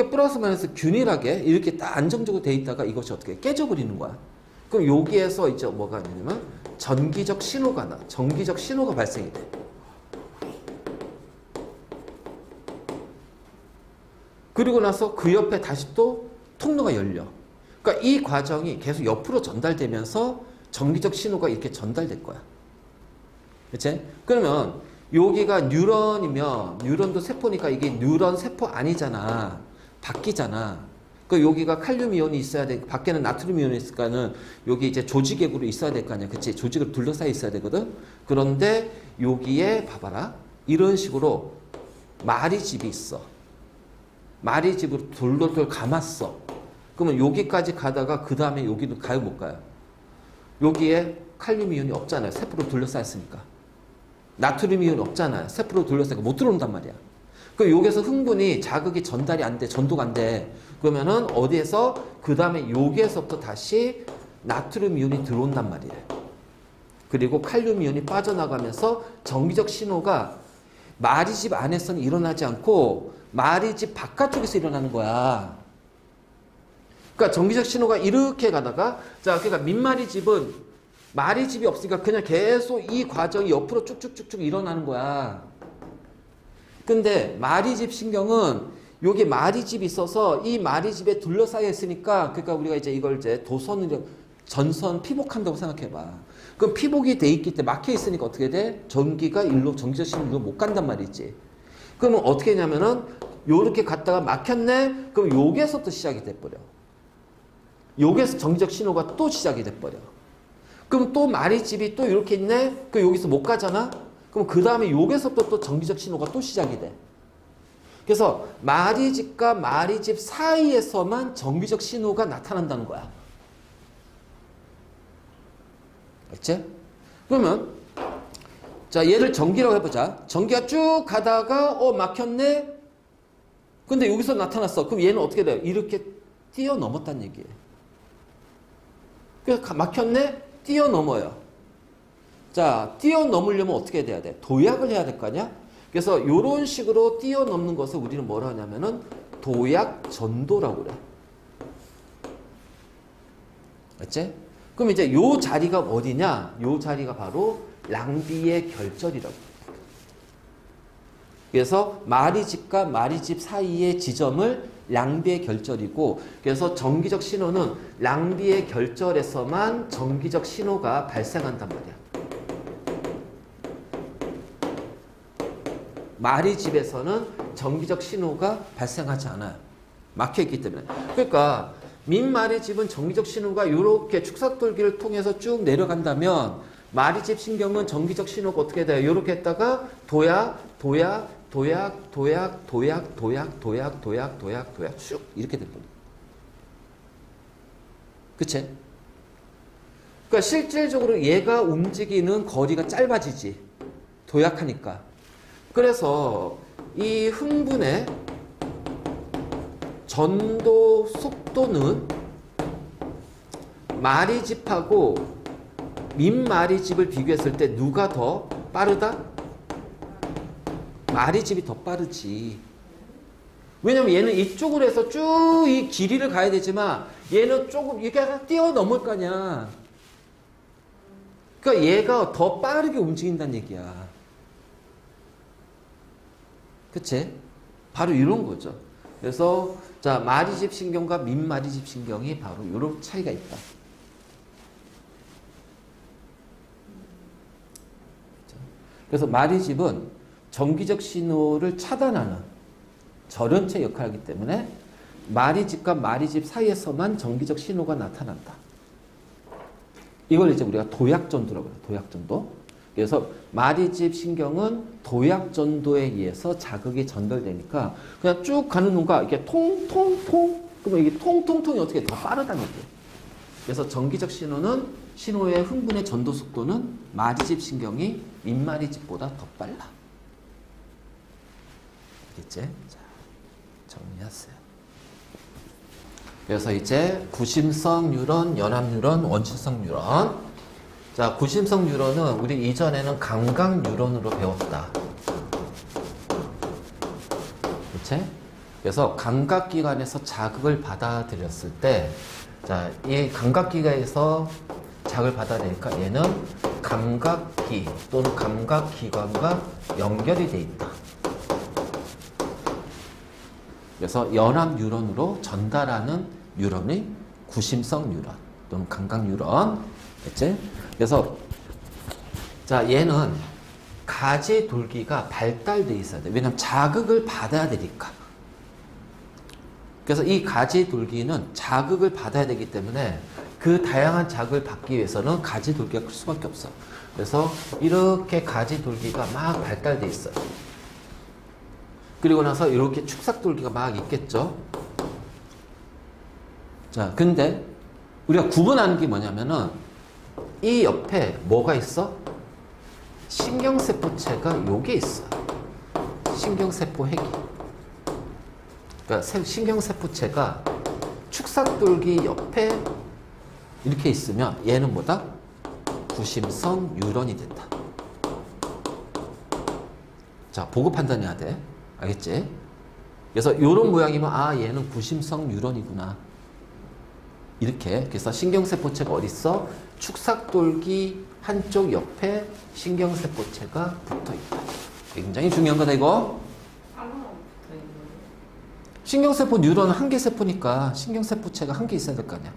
플러스 마이너스 균일하게 이렇게 딱 안정적으로 돼 있다가 이것이 어떻게 깨져버리는 거야. 그럼 여기에서 이제 뭐가 있냐면 전기적 신호가 나. 전기적 신호가 발생이 돼. 그리고 나서 그 옆에 다시 또 통로가 열려. 그러니까 이 과정이 계속 옆으로 전달되면서 전기적 신호가 이렇게 전달될 거야. 그치? 그러면 여기가 뉴런이면 뉴런도 세포니까 이게 뉴런 세포 아니잖아. 바뀌잖아. 그 여기가 칼륨 이온이 있어야 돼. 밖에는 나트륨 이온이 있으니까는 여기 이제 조직액으로 있어야 될 거 아니야. 그치? 조직으로 둘러싸여 있어야 되거든. 그런데 여기에 봐봐라. 이런 식으로 마리집이 있어. 마리집으로 돌돌돌 감았어. 그러면 여기까지 가다가 그 다음에 여기는 가요 못 가요? 여기에 칼륨 이온이 없잖아요. 세포로 둘러싸였으니까. 나트륨 이온이 없잖아요. 세포로 둘러싸니까 못 들어온단 말이야. 그럼 여기서 흥분이 자극이 전달이 안 돼. 전도가 안 돼. 그러면은 어디에서 그 다음에 여기에서부터 다시 나트륨 이온이 들어온단 말이에요. 그리고 칼륨 이온이 빠져나가면서 전기적 신호가 마리집 안에서는 일어나지 않고 마리집 바깥쪽에서 일어나는 거야. 그러니까 전기적 신호가 이렇게 가다가, 자, 그러니까 민마리집은 마리집이 없으니까 그냥 계속 이 과정이 옆으로 쭉쭉쭉쭉 일어나는 거야. 근데 마리집 신경은 여기 마리집이 있어서 이 마리집에 둘러싸여 있으니까, 그러니까 우리가 이제 이걸 이제 전선 피복한다고 생각해봐. 그럼 피복이 돼 있기 때문에 막혀 있으니까 어떻게 돼? 전기적 신호가 못 간단 말이지. 그러면 어떻게 하냐면은 요렇게 갔다가 막혔네? 그럼 여기에서부터 시작이 돼버려. 여기에서 전기적 신호가 또 시작이 돼버려. 그럼 또 마리집이 또 이렇게 있네? 그럼 여기서 못 가잖아? 그럼 그 다음에 여기서부터 또 전기적 신호가 또 시작이 돼. 그래서 마리집과 마리집 사이에서만 전기적 신호가 나타난다는 거야. 알지? 그러면 자, 얘를 전기라고 해보자. 전기가 쭉 가다가 막혔네? 근데 여기서 나타났어. 그럼 얘는 어떻게 돼요? 이렇게 뛰어넘었다는 얘기예요. 그래서 막혔네? 뛰어넘어요. 자, 자, 뛰어넘으려면 어떻게 돼야 돼? 도약을 해야 될 거 아니야? 그래서 이런 식으로 뛰어넘는 것을 우리는 뭐라 하냐면은 도약 전도라고 그래. 맞지? 그럼 이제 요 자리가 어디냐? 요 자리가 바로 랑비의 결절이라고. 그래서 마리집과 마리집 사이의 지점을 랑비의 결절이고, 그래서 전기적 신호는 랑비의 결절에서만 전기적 신호가 발생한단 말이야. 마리집에서는 전기적 신호가 발생하지 않아요. 막혀있기 때문에. 그러니까 민마리집은 전기적 신호가 이렇게 축삭돌기를 통해서 쭉 내려간다면 마리집 신경은 전기적 신호가 어떻게 돼요? 이렇게 했다가 도약 쭉 이렇게 됩니다. 그치? 그러니까 실질적으로 얘가 움직이는 거리가 짧아지지. 도약하니까. 그래서 이 흥분의 전도 속도는 마리집하고 민마리집을 비교했을 때 누가 더 빠르다? 마리집이 더 빠르지. 왜냐면 얘는 이쪽으로 해서 쭉 이 길이를 가야 되지만 얘는 조금 이렇게 뛰어넘을 거 아니야. 그러니까 얘가 더 빠르게 움직인다는 얘기야. 그치? 바로 이런 거죠. 그래서 자, 마리집 신경과 민마리집 신경이 바로 이런 차이가 있다. 그래서 마리집은 전기적 신호를 차단하는 절연체 역할을 하기 때문에 마리집과 마리집 사이에서만 전기적 신호가 나타난다. 이걸 이제 우리가 도약전도라고 해요. 도약전도. 그래서 마리집 신경은 도약전도에 의해서 자극이 전달되니까 그냥 쭉 가는 놈과 이렇게 통통통, 그러면 이게 통통통이 어떻게 더 빠르다는 거예요. 그래서 전기적 신호는 신호의 흥분의 전도 속도는 마리집 신경이 민마리집보다 더 빨라. 알겠지? 자, 정리하세요. 그래서 이제 구심성 뉴런, 연합 뉴런, 원심성 뉴런. 자, 구심성 뉴런은 우리 이전에는 감각 뉴런으로 배웠다. 그치? 그래서 감각기관에서 자극을 받아들였을 때, 자, 이 감각기관에서 자극을 받아내니까 얘는 감각기 또는 감각기관과 연결이 돼 있다. 그래서 연합 뉴런으로 전달하는 뉴런이 구심성 뉴런 또는 감각 뉴런. 그치? 그래서 자, 얘는 가지 돌기가 발달돼 있어야 돼. 왜냐면 자극을 받아야 되니까. 그래서 이 가지 돌기는 자극을 받아야 되기 때문에 그 다양한 자극을 받기 위해서는 가지 돌기가 클 수밖에 없어. 그래서 이렇게 가지 돌기가 막 발달돼 있어요. 그리고 나서 이렇게 축삭 돌기가 막 있겠죠. 자, 근데 우리가 구분하는 게 뭐냐면은 이 옆에 뭐가 있어? 신경세포체가 요게 있어. 신경세포 핵이. 그러니까 신경세포체가 축삭돌기 옆에 이렇게 있으면 얘는 뭐다? 구심성 뉴런이 된다. 자, 보고 판단해야 돼. 알겠지? 그래서 이런 모양이면 아, 얘는 구심성 뉴런이구나. 이렇게. 그래서 신경세포체가 어디 있어? 축삭돌기 한쪽 옆에 신경세포체가 붙어있다. 굉장히 중요한 거다 이거. 신경세포 뉴런은 한 개 세포니까 신경세포체가 한 개 있어야 될 거 아니야.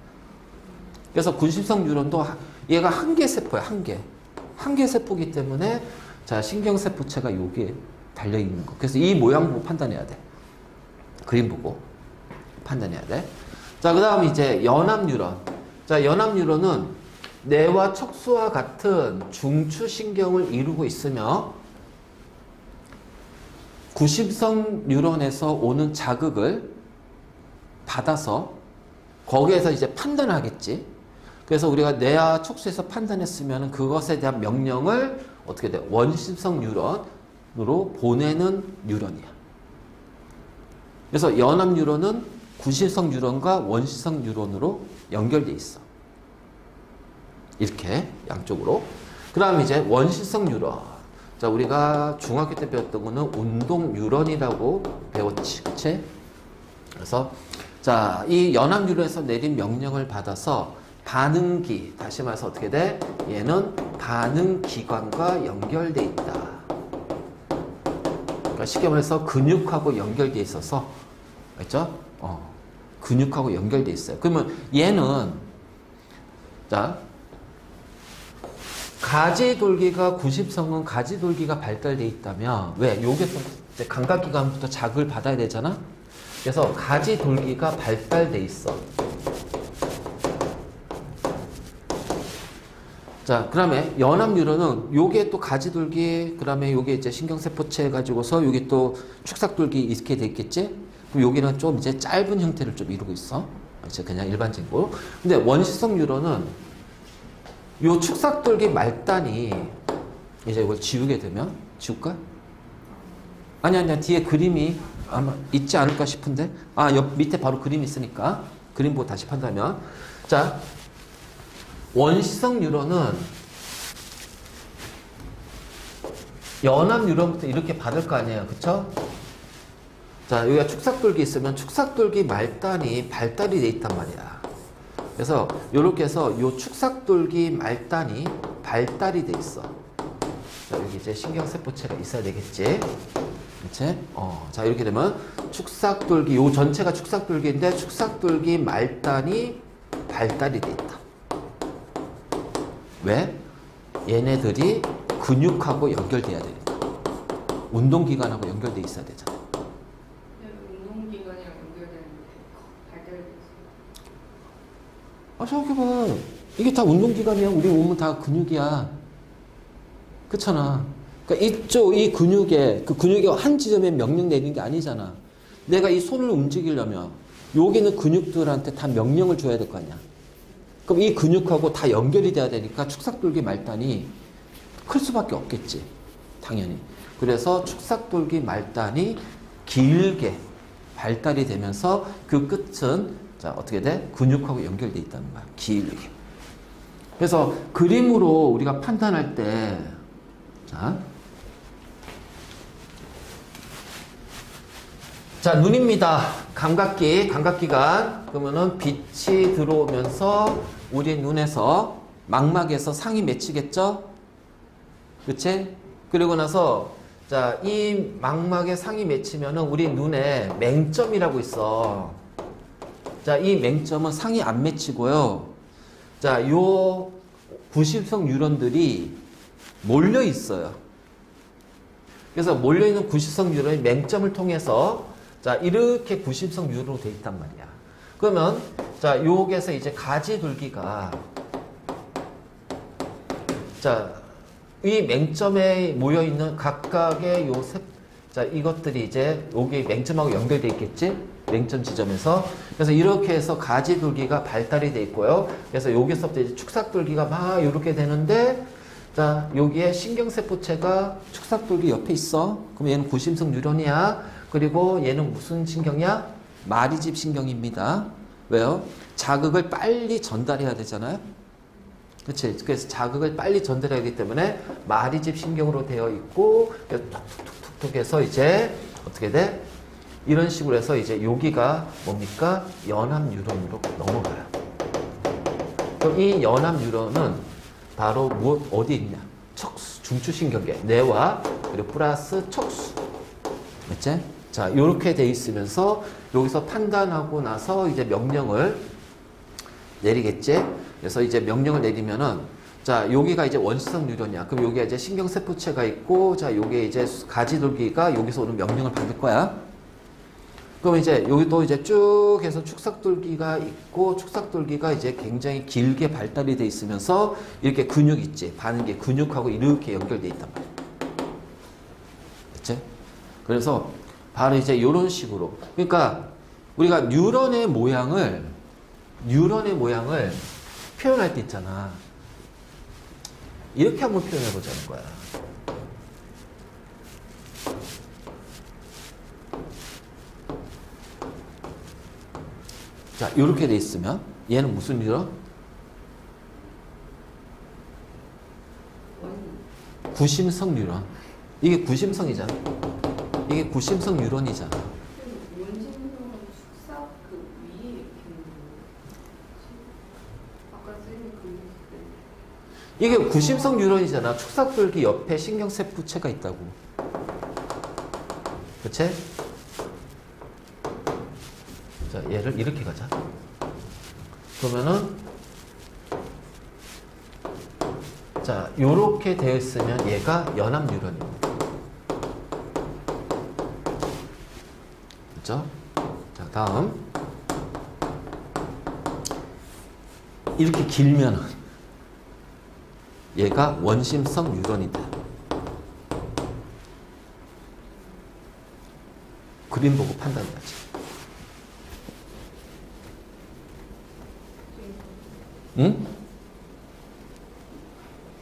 그래서 구심성 뉴런도 얘가 한 개 세포야. 한 개. 한 개 세포이기 때문에 자, 신경세포체가 여기에 달려있는 거. 그래서 이 모양 보고 판단해야 돼. 그림 보고 판단해야 돼. 자, 그 다음 이제 연합 뉴런. 자, 연합 뉴런은 뇌와 척수와 같은 중추신경을 이루고 있으며 구심성 뉴런에서 오는 자극을 받아서 거기에서 이제 판단을 하겠지. 그래서 우리가 뇌와 척수에서 판단했으면 그것에 대한 명령을 어떻게 돼? 원심성 뉴런으로 보내는 뉴런이야. 그래서 연합 뉴런은 구심성 뉴런과 원심성 뉴런으로 연결돼 있어. 이렇게 양쪽으로. 그 다음에 이제 원시성 뉴런. 자, 우리가 중학교 때 배웠던 거는 운동 뉴런이라고 배웠지. 그치? 그래서, 자, 이 연합 뉴런에서 내린 명령을 받아서 반응기, 다시 말해서 어떻게 돼? 얘는 반응기관과 연결돼 있다. 그러니까 쉽게 말해서 근육하고 연결돼 있어서, 알죠? 근육하고 연결돼 있어요. 그러면 얘는, 자, 가지돌기가 90성은 가지돌기가 발달돼 있다면, 왜? 여기서 이제 감각기관부터 자극을 받아야 되잖아? 그래서 가지돌기가 발달돼 있어. 자, 그 다음에 연합뉴런은 요게 또 가지돌기, 그 다음에 요게 이제 신경세포체 해가지고서 요게 또 축삭돌기 있게 돼 있겠지? 그럼 여기는 좀 이제 짧은 형태를 좀 이루고 있어. 이제 그냥 일반적으로. 근데 원시성 뉴런은 요 축삭돌기 말단이 이제 이걸 지우게 되면, 지울까? 아니야, 뒤에 그림이 아마 있지 않을까 싶은데? 옆 밑에 바로 그림이 있으니까. 그림 보고 다시 판단하면. 자, 원시성 뉴런은 연합 뉴런부터 이렇게 받을 거 아니에요. 그쵸? 자, 여기가 축삭돌기 있으면 축삭돌기 말단이 발달이 돼 있단 말이야. 그래서 이렇게 해서 요 축삭돌기 말단이 발달이 돼 있어. 자, 여기 이제 신경세포체가 있어야 되겠지. 그치? 자, 이렇게 되면 축삭돌기, 요 전체가 축삭돌기인데 축삭돌기 말단이 발달이 돼 있다. 왜? 얘네들이 근육하고 연결돼야 되니까. 운동기관하고 연결돼 있어야 되잖아. 운동기관이랑 연결되는데 발달돼 있어요. 생각해봐. 이게 다 운동기관이야. 우리 몸은 다 근육이야. 그렇잖아. 그러니까 이 근육에, 그 근육의 한 지점에 명령 내리는 게 아니잖아. 내가 이 손을 움직이려면 여기는 근육들한테 다 명령을 줘야 될 거 아니야. 그럼 이 근육하고 다 연결이 돼야 되니까 축삭돌기 말단이 클 수밖에 없겠지. 당연히. 그래서 축삭돌기 말단이 길게 발달이 되면서 그 끝은 자, 어떻게 돼? 근육하고 연결돼 있다는 거야. 길게. 그래서 그림으로 우리가 판단할 때 자, 눈입니다. 감각기관. 그러면은 빛이 들어오면서 우리 눈에서 망막에서 상이 맺히겠죠? 그치? 그리고 나서 자, 이 망막에 상이 맺히면은 우리 눈에 맹점이라고 있어. 자, 이 맹점은 상이 안 맺히고요. 자, 요 90성 뉴런들이 몰려 있어요. 그래서 몰려 있는 90성 뉴런이 맹점을 통해서 자, 이렇게 90성 뉴런으로 돼 있단 말이야. 그러면 자, 여기에서 이제 가지돌기가 자, 이 맹점에 모여 있는 각각의 자, 이것들이 이제 여기 맹점하고 연결돼 있겠지? 맹점 지점에서. 그래서 이렇게 해서 가지돌기가 발달이 돼 있고요. 그래서 여기서부터 이제 축삭돌기가 막 이렇게 되는데 자, 여기에 신경세포체가 축삭돌기 옆에 있어. 그럼 얘는 90성 뉴런이야. 그리고 얘는 무슨 신경이야? 마리집 신경입니다. 왜요? 자극을 빨리 전달해야 되잖아요. 그치? 그래서 자극을 빨리 전달해야 하기 때문에 마리집 신경으로 되어 있고, 톡톡톡톡 해서 이제 어떻게 돼? 이런 식으로 해서 이제 여기가 뭡니까? 연합 뉴런으로 넘어가요. 그럼 이 연합 뉴런은 바로 어디 있냐? 척수, 중추신경계, 뇌와 그리고 플러스 척수. 그치? 자, 요렇게 돼 있으면서 여기서 판단하고 나서 이제 명령을 내리겠지? 그래서 이제 명령을 내리면은 자, 여기가 이제 원시성 뉴런이야. 그럼 여기가 이제 신경세포체가 있고 자, 요게 이제 가지돌기가 여기서 오는 명령을 받을 거야. 그럼 이제 여기도 이제 쭉 해서 축삭돌기가 있고 축삭돌기가 이제 굉장히 길게 발달이 돼 있으면서 이렇게 근육 있지. 반응계 근육하고 이렇게 연결돼 있단 말이야. 그치? 그래서 바로 이제 이런 식으로. 그러니까 우리가 뉴런의 모양을 표현할 때 있잖아. 이렇게 한번 표현해 보자는 거야. 자, 이렇게 돼 있으면 얘는 무슨 뉴런? 구심성 뉴런. 이게 구심성이잖아. 이게 구심성 뉴런이잖아. 원심성은 축사 그 위에 이렇게 있는 거. 아까 쌤이 그렸을 때. 이게 구심성 뉴런이잖아. 축삭돌기 옆에 신경세포체가 있다고. 그치? 자, 얘를 이렇게 가자. 그러면은 자, 요렇게 되어 있으면 얘가 연합 뉴런입니다. 그죠? 자, 다음. 이렇게 길면은 얘가 원심성 뉴런이다. 그림 보고 판단해야지. 응?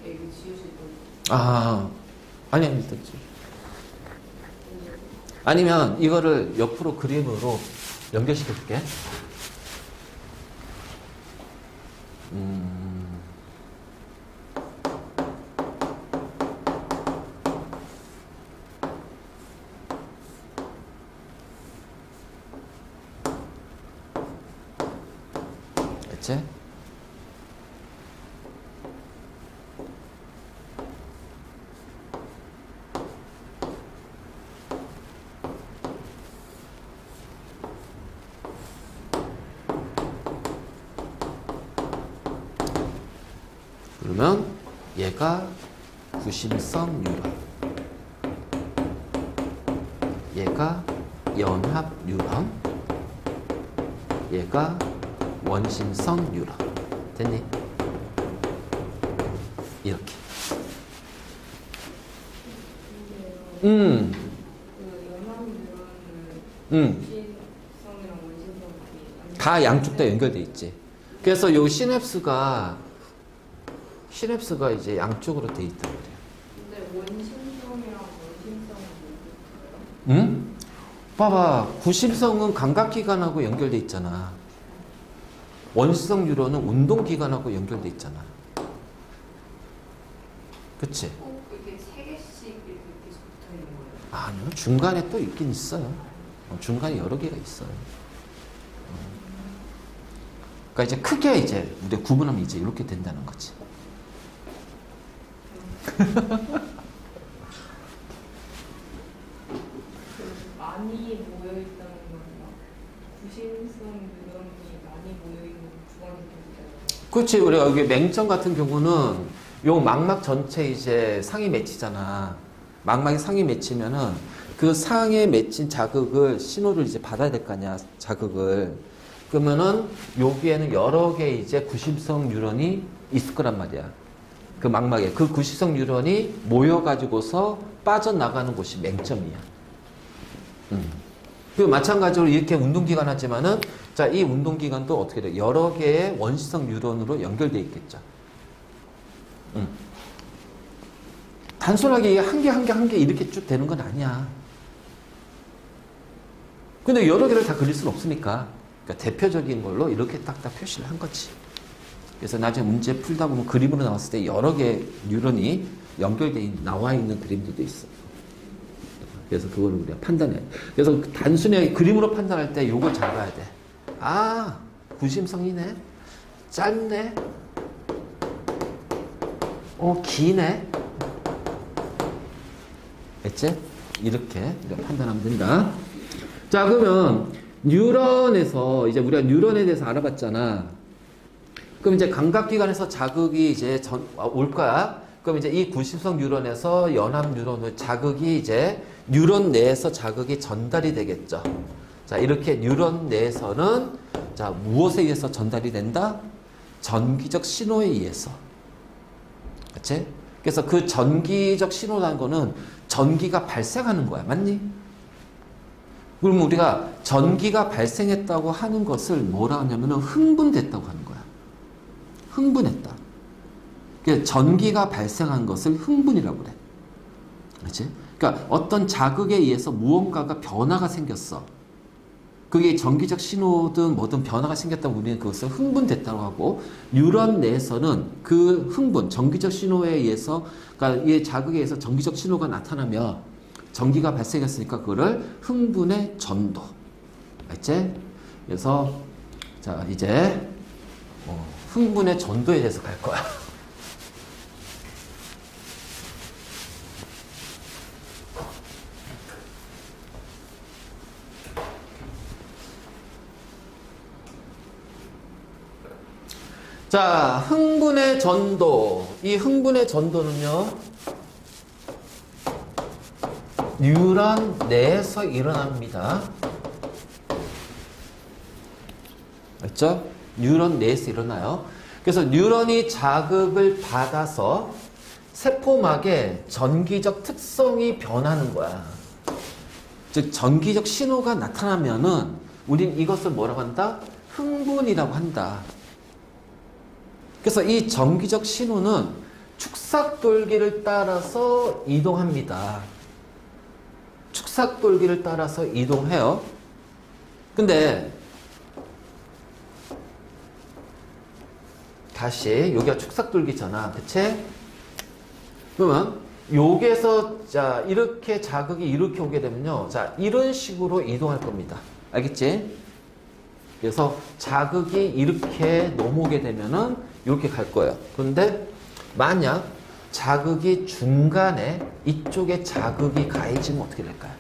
이거 지우실 거. 아니, 아니면 이거를 옆으로 그림으로 연결시켜 줄게. 됐지? 그러면 얘가 구심성 뉴런, 얘가 연합 뉴런, 얘가 원심성 뉴런. 됐니? 이렇게. 그 연합 뉴런은 구심성이랑 원심성이 다 양쪽 다 연결돼 있지. 그래서 요 시냅스가 이제 양쪽으로 돼 있단 말이야. 근데 원심성이랑 원심성은 뭐예요? 응? 봐봐. 구심성은 감각기관하고 연결돼 있잖아. 원심성 뉴런은 운동기관하고 연결돼 있잖아. 그치? 꼭 이게 세 개씩 이렇게 계속 붙어 있는 거예요? 아니요. 중간에 또 있긴 있어요. 중간에 여러 개가 있어요. 그러니까 이제 크게 이제 우리가 구분하면 이제 이렇게 된다는 거지. 많이 모여 있다는 건가? 구심성 뉴런이 많이 모여 있는 구간이 되잖아요. 그렇지. 우리가 여기 맹점 같은 경우는 요 망막 전체 이제 상이 맺히잖아. 망막이 상이 맺히면은 그 상에 맺힌 자극을 신호를 이제 받아야 될 거 아니야. 자극을. 그러면은 여기에는 여러 개 이제 구심성 뉴런이 있을 거란 말이야. 그 망막에 그 구심성 뉴런이 모여가지고서 빠져나가는 곳이 맹점이야. 그 마찬가지로 이렇게 운동기관 하지만은 자, 이 운동기관도 어떻게 돼? 여러 개의 원시성 뉴런으로 연결돼 있겠죠. 단순하게 한 개 이렇게 쭉 되는 건 아니야. 근데 여러 개를 다 그릴 수는 없으니까. 그러니까 대표적인 걸로 이렇게 딱딱 표시를 한 거지. 그래서 나중에 문제 풀다 보면 그림으로 나왔을 때 여러 개의 뉴런이 연결돼 나와 있는 그림들도 있어. 그래서 그걸 우리가 판단해. 그래서 단순히 그림으로 판단할 때 요걸 잘 봐야 돼. 아, 구심성이네. 짧네. 기네. 됐지? 이렇게 판단하면 된다. 자, 그러면 뉴런에서 이제 우리가 뉴런에 대해서 알아봤잖아. 그럼 이제 감각기관에서 자극이 이제 올 거야. 그럼 이제 이 구심성 뉴런에서 연합 뉴런의 자극이 이제 뉴런 내에서 자극이 전달이 되겠죠. 자, 이렇게 뉴런 내에서는 자, 무엇에 의해서 전달이 된다? 전기적 신호에 의해서. 그치? 그래서 그 전기적 신호라는 거는 전기가 발생하는 거야. 맞니? 그러면 우리가 전기가 발생했다고 하는 것을 뭐라 하냐면은 흥분됐다고 하는 거야. 흥분했다. 그러니까 전기가 발생한 것을 흥분이라고 그래. 그렇지? 그러니까 어떤 자극에 의해서 무언가가 변화가 생겼어. 그게 전기적 신호든 뭐든 변화가 생겼다고 우리는 그것을 흥분됐다고 하고, 뉴런 내에서는 그 흥분, 전기적 신호에 의해서, 그러니까 이 자극에 의해서 전기적 신호가 나타나면 전기가 발생했으니까 그거를 흥분의 전도. 알지? 그래서 자 이제 흥분의 전도에 대해서 갈 거야. 자, 흥분의 전도. 이 흥분의 전도는요, 뉴런 내에서 일어납니다. 맞죠? 뉴런 내에서 일어나요. 그래서 뉴런이 자극을 받아서 세포막의 전기적 특성이 변하는 거야. 즉, 전기적 신호가 나타나면은 우린 이것을 뭐라고 한다? 흥분이라고 한다. 그래서 이 전기적 신호는 축삭돌기를 따라서 이동합니다. 축삭돌기를 따라서 이동해요. 근데 다시 여기가 축삭돌기잖아. 그치? 그러면 여기에서 자 이렇게 자극이 이렇게 오게 되면요. 자 이런 식으로 이동할 겁니다. 알겠지? 그래서 자극이 이렇게 넘어오게 되면은 이렇게 갈 거예요. 그런데 만약 자극이 중간에 이쪽에 자극이 가해지면 어떻게 될까요?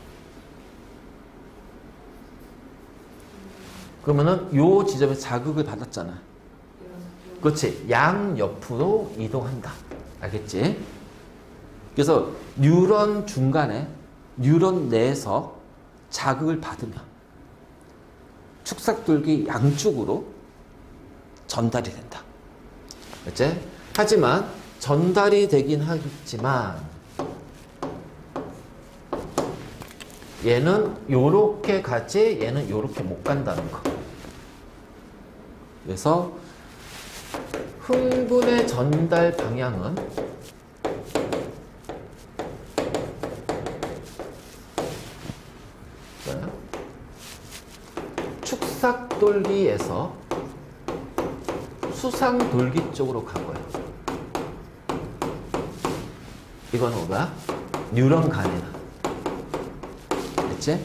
그러면은 요 지점에 자극을 받았잖아. 그렇지. 양옆으로 이동한다. 알겠지? 그래서 뉴런 중간에 뉴런 내에서 자극을 받으면 축삭돌기 양쪽으로 전달이 된다. 그치? 하지만 전달이 되긴 하겠지만 얘는 요렇게 가지 얘는 요렇게 못 간다는 거. 그래서 흥분의 전달 방향은 축삭돌기에서 수상돌기 쪽으로 간 거예요. 이건 뭐야? 뉴런 간이다. 됐지?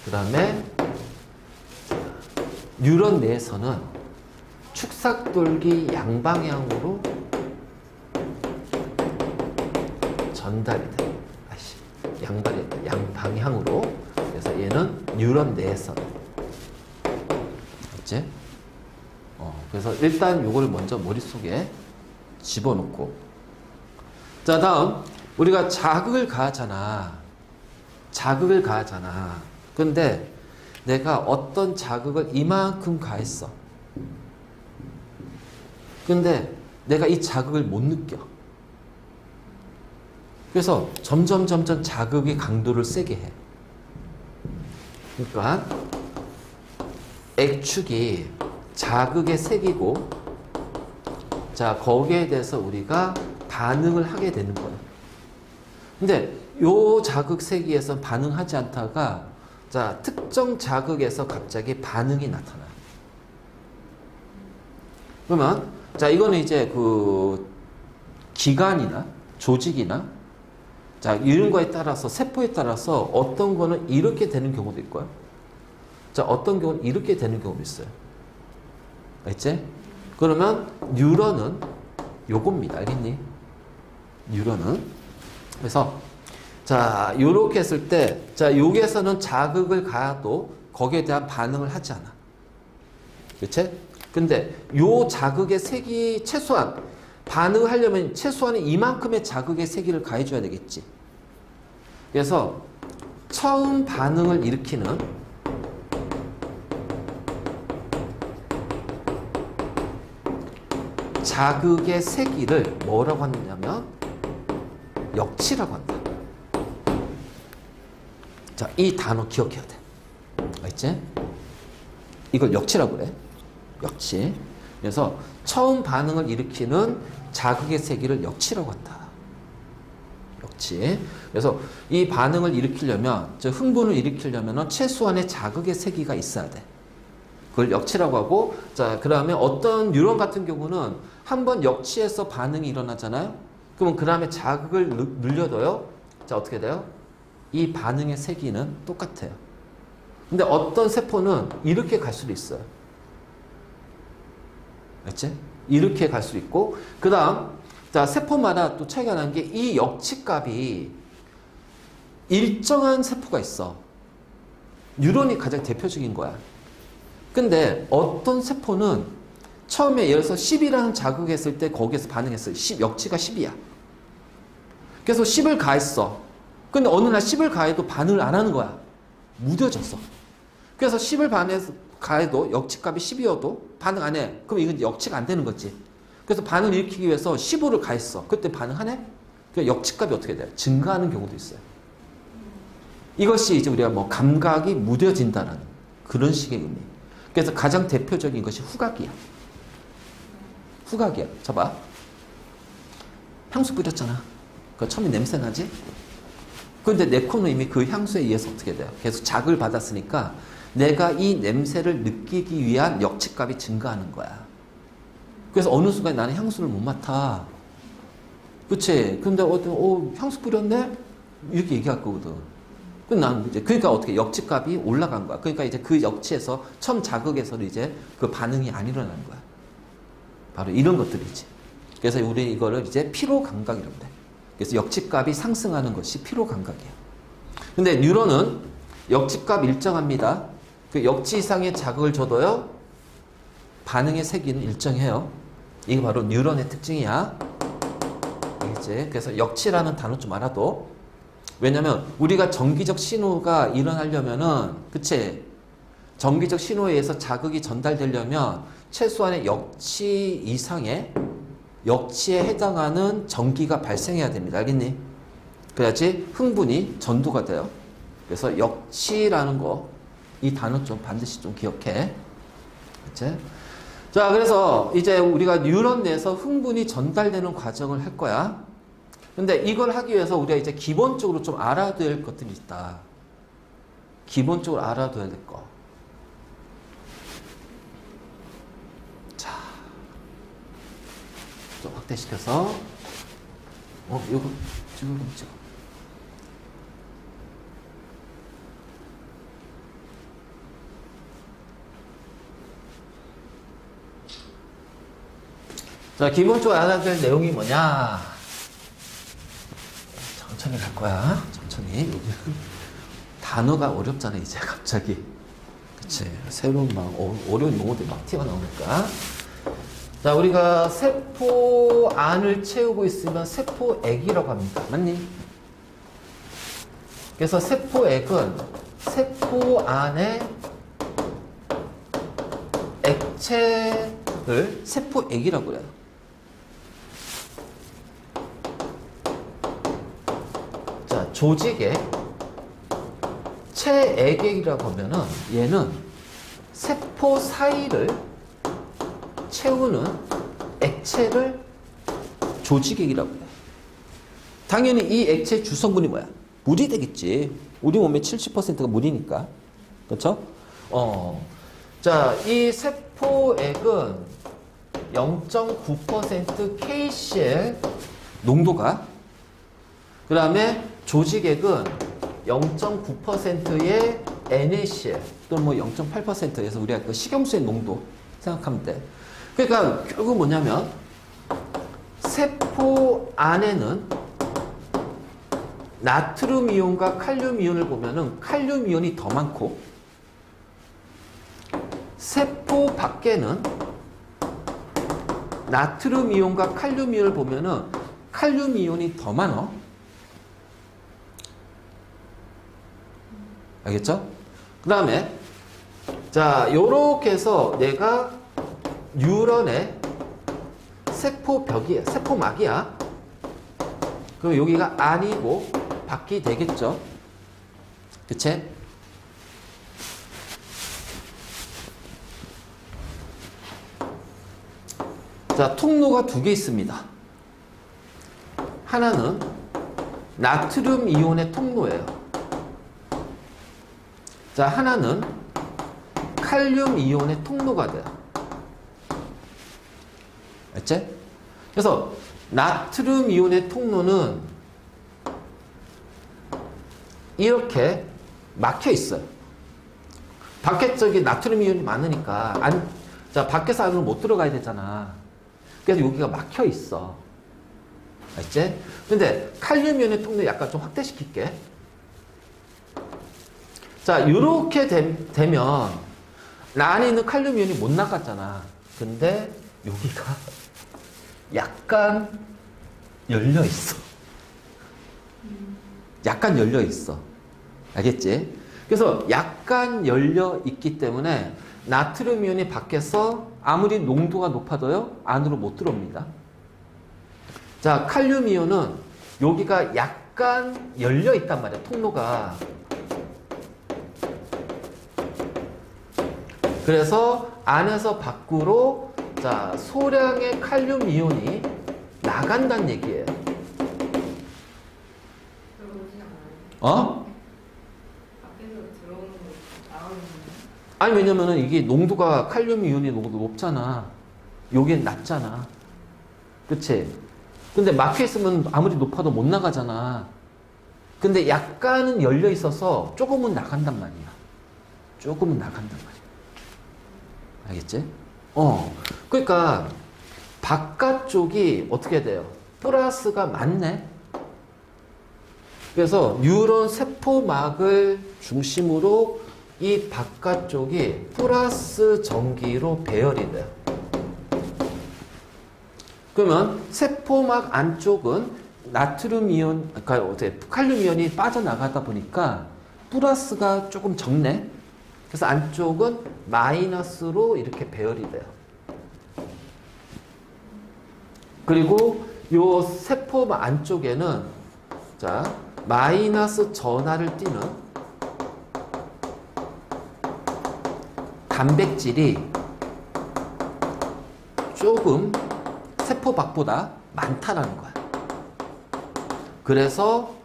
그 다음에 뉴런 내에서는 축삭돌기 양방향으로 전달이 돼. 양방향으로. 그래서 얘는 뉴런 내에서는. 됐지? 그래서 일단 요걸 먼저 머릿속에 집어넣고. 자, 다음. 우리가 자극을 가하잖아. 자극을 가하잖아. 근데 내가 어떤 자극을 이만큼 가했어. 근데 내가 이 자극을 못 느껴. 그래서 점점 자극의 강도를 세게 해. 그러니까 액축이 자극의 색이고, 자, 거기에 대해서 우리가 반응을 하게 되는 거예요. 근데 요 자극 세기에서 반응하지 않다가, 자, 특정 자극에서 갑자기 반응이 나타나요. 그러면, 자, 이거는 이제 그 기관이나 조직이나, 자, 이런 거에 따라서, 세포에 따라서 어떤 거는 이렇게 되는 경우도 있고요. 자, 어떤 경우는 이렇게 되는 경우도 있어요. 알겠지? 그러면 뉴런은 요겁니다. 알겠니? 뉴런은. 그래서 자, 요렇게 했을 때, 자, 여기에서는 자극을 가해도 거기에 대한 반응을 하지 않아. 그치? 근데 요 자극의 색이 최소한 반응을 하려면 최소한 이만큼의 자극의 세기를 가해줘야 되겠지. 그래서 처음 반응을 일으키는 자극의 세기를 뭐라고 하느냐면 역치라고 한다. 자, 이 단어 기억해야 돼. 알겠지? 이걸 역치라고 그래. 역치. 그래서 처음 반응을 일으키는 자극의 세기를 역치라고 한다. 그렇지. 그래서 이 반응을 일으키려면, 저 흥분을 일으키려면 최소한의 자극의 세기가 있어야 돼. 그걸 역치라고 하고, 자, 그 다음에 어떤 뉴런 같은 경우는 한번 역치해서 반응이 일어나잖아요. 그러면 그 다음에 자극을 늘려둬요. 자, 어떻게 돼요? 이 반응의 세기는 똑같아요. 근데 어떤 세포는 이렇게 갈 수도 있어요. 알지? 이렇게 갈 수 있고, 그 다음, 자, 세포마다 또 차이가 나는 게 이 역치값이 일정한 세포가 있어. 뉴런이 가장 대표적인 거야. 근데 어떤 세포는 처음에 예를 들어서 10이라는 자극했을 때 거기에서 반응했어요. 10, 역치가 10이야. 그래서 10을 가했어. 근데 어느 날 10을 가해도 반응을 안 하는 거야. 무뎌졌어. 그래서 10을 가해도 역치값이 10이어도 반응 안 해. 그럼 이건 역치가 안 되는 거지. 그래서 반응을 일으키기 위해서 15를 가했어. 그때 반응하네? 그러니까 역치값이 어떻게 돼요? 증가하는 경우도 있어요. 이것이 이제 우리가 뭐 감각이 무뎌진다는 그런 식의 의미. 그래서 가장 대표적인 것이 후각이야. 후각이야. 봐봐. 향수 뿌렸잖아. 그 처음에 냄새 나지? 그런데 내 코는 이미 그 향수에 의해서 어떻게 돼요? 계속 자극을 받았으니까 내가 이 냄새를 느끼기 위한 역치값이 증가하는 거야. 그래서 어느 순간에 나는 향수를 못 맡아. 그치? 근데 향수 뿌렸네? 이렇게 얘기할 거거든. 그러니까 어떻게 역치값이 올라간 거야. 그러니까 이제 그 역치에서 처음 자극에서는 이제 그 반응이 안 일어나는 거야. 바로 이런 것들이지. 그래서 우리 이거를 이제 피로 감각이라고 해. 그래서 역치값이 상승하는 것이 피로 감각이에요. 근데 뉴런은 역치값 일정합니다. 그 역치 이상의 자극을 줘도요, 반응의 세기는 일정해요. 이게 바로 뉴런의 특징이야. 알겠지? 그래서 역치라는 단어 좀 알아도. 왜냐면 우리가 전기적 신호가 일어나려면은, 그치? 전기적 신호에 의해서 자극이 전달되려면 최소한의 역치 이상의 역치에 해당하는 전기가 발생해야 됩니다. 알겠니? 그래야지 흥분이 전도가 돼요. 그래서 역치라는 거, 이 단어 좀 반드시 좀 기억해. 그치? 자, 그래서 이제 우리가 뉴런 내에서 흥분이 전달되는 과정을 할 거야. 근데 이걸 하기 위해서 우리가 이제 기본적으로 좀 알아둬야 될 것들이 있다. 기본적으로 알아둬야 될 거. 자, 좀 확대시켜서, 요거 찍어. 자, 기본적으로 알아야 될 내용이 뭐냐? 천천히 갈 거야. 천천히. 단어가 어렵잖아, 이제 갑자기. 그치. 새로운 어려운 용어들이 막 튀어나오니까. 자, 우리가 세포 안을 채우고 있으면 세포액이라고 합니다. 맞니? 그래서 세포액은 세포 안에 액체를 세포액이라고 그래요. 자, 조직액, 체액액이라고 하면은 얘는 세포 사이를 채우는 액체를 조직액이라고 해요. 당연히 이 액체 주성분이 뭐야? 물이 되겠지. 우리 몸의 70%가 물이니까. 그렇죠? 자, 이 세포액은 0.9% KCl 농도가, 그 다음에 조직액은 0.9%의 NaCl 또는 뭐 0.8%에서 우리가 그 식용수의 농도 생각하면 돼. 그러니까 결국 뭐냐면 세포 안에는 나트륨 이온과 칼륨 이온을 보면은 칼륨 이온이 더 많고, 세포 밖에는 나트륨 이온과 칼륨 이온을 보면은 칼륨 이온이 더 많아. 알겠죠? 그 다음에 자, 요렇게 해서 내가 뉴런의 세포벽이야, 세포막이야. 그럼 여기가 안이고 밖이 되겠죠? 그치? 자, 통로가 두 개 있습니다. 하나는 나트륨 이온의 통로예요. 자, 하나는 칼륨 이온의 통로가 돼요. 알지? 그래서 나트륨 이온의 통로는 이렇게 막혀 있어요. 밖에 저기 나트륨 이온이 많으니까 자, 밖에서 안으로 못 들어가야 되잖아. 그래서 여기가 막혀 있어. 알지? 근데 칼륨 이온의 통로 약간 좀 확대시킬게. 자, 이렇게 되면 안에 있는 칼륨 이온이 못 나갔잖아. 근데 여기가 약간 열려 있어. 약간 열려 있어. 알겠지? 그래서 약간 열려 있기 때문에 나트륨 이온이 밖에서 아무리 농도가 높아도요, 안으로 못 들어옵니다. 자, 칼륨 이온은 여기가 약간 열려 있단 말이야, 통로가. 그래서 안에서 밖으로 자, 소량의 칼륨 이온이 나간다는 얘기예요. 들어오지 않아요? 어? 밖에서 들어오는 거 나오는 거. 아니, 왜냐면은 이게 농도가 칼륨 이온이 농도 높잖아. 여기는 낮잖아. 그치? 근데 막혀 있으면 아무리 높아도 못 나가잖아. 근데 약간은 열려 있어서 조금은 나간단 말이야. 조금은 나간단 말이야. 알겠지? 그러니까 바깥쪽이 어떻게 돼요? 플러스가 많네. 그래서 뉴런 세포막을 중심으로 이 바깥쪽이 플러스 전기로 배열이 돼요. 그러면 세포막 안쪽은 나트륨 이온, 그러니까 어떻게 칼륨 이온이 빠져나가다 보니까 플러스가 조금 적네. 그래서 안쪽은 마이너스로 이렇게 배열이 돼요. 그리고 요 세포막 안쪽에는 자, 마이너스 전하를 띠는 단백질이 조금 세포 밖보다 많다라는 거야. 그래서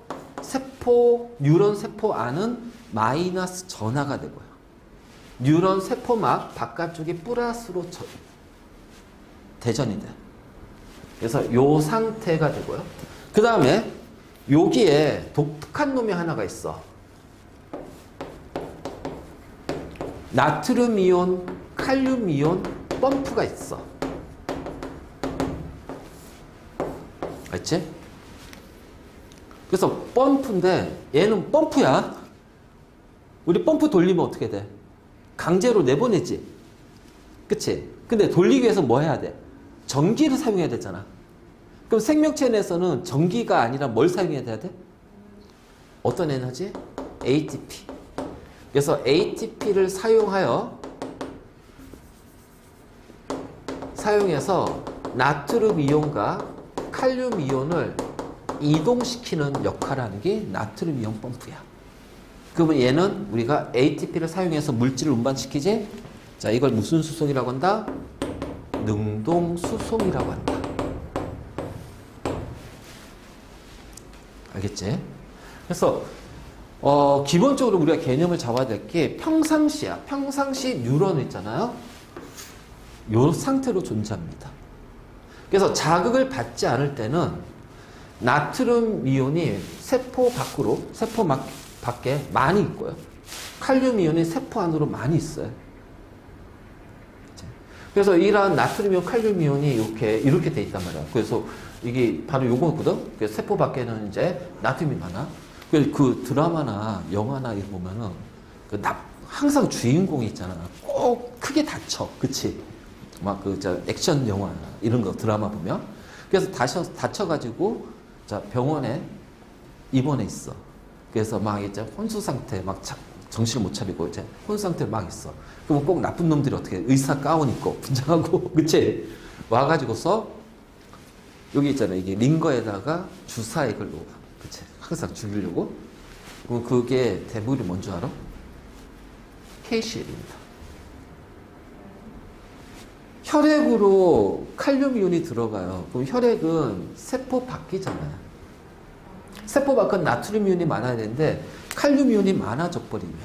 뉴런 세포 안은 마이너스 전하가 되고요. 뉴런 세포막 바깥쪽이 플러스로 대전이 돼요. 그래서 요 상태가 되고요. 그 다음에 여기에 독특한 놈이 하나가 있어. 나트륨 이온, 칼륨 이온 펌프가 있어. 알지? 그래서 펌프인데 얘는 펌프야. 우리 펌프 돌리면 어떻게 돼? 강제로 내보내지. 그치? 근데 돌리기 위해서 뭐 해야 돼? 전기를 사용해야 되잖아. 그럼 생명체 내에서는 전기가 아니라 뭘 사용해야 돼야 돼? 어떤 에너지? ATP. 그래서 ATP를 사용해서 나트륨 이온과 칼륨 이온을 이동시키는 역할을 하는 게 나트륨 이온 펌프야. 그러면 얘는 우리가 ATP를 사용해서 물질을 운반시키지? 자, 이걸 무슨 수송이라고 한다? 능동 수송이라고 한다. 알겠지? 그래서 기본적으로 우리가 개념을 잡아야 될 게 평상시야. 평상시 뉴런 있잖아요. 이 상태로 존재합니다. 그래서 자극을 받지 않을 때는 나트륨 이온이 세포막 밖에 많이 있고요. 칼륨 이온이 세포 안으로 많이 있어요. 그래서 이러한 나트륨 이온, 칼륨 이온이 이렇게 돼 있단 말이야. 그래서 이게 바로 요거거든. 그래서 세포 밖에는 이제 나트륨이 많아. 그 드라마나 영화나 이런 보면은 항상 주인공이 있잖아. 꼭 크게 다쳐. 그치? 막 액션 영화 이런 거 드라마 보면. 그래서 다쳐가지고 병원에 입원해 있어. 그래서 막 이제 혼수 상태, 막 정신을 못 차리고 이제 혼수 상태로 막 있어. 그러면 꼭 나쁜 놈들이 어떻게 의사 가운 입고 분장하고, 그치? 와가지고서 여기 있잖아. 이게 링거에다가 주사액을 놓아. 그치? 항상 죽이려고. 그럼 그게 대부분이 뭔지 알아? KCl입니다. 혈액으로 칼륨 이온이 들어가요. 그럼 혈액은 세포 밖이잖아요. 세포 밖은 나트륨 이온이 많아야 되는데 칼륨 이온이 많아져 버리면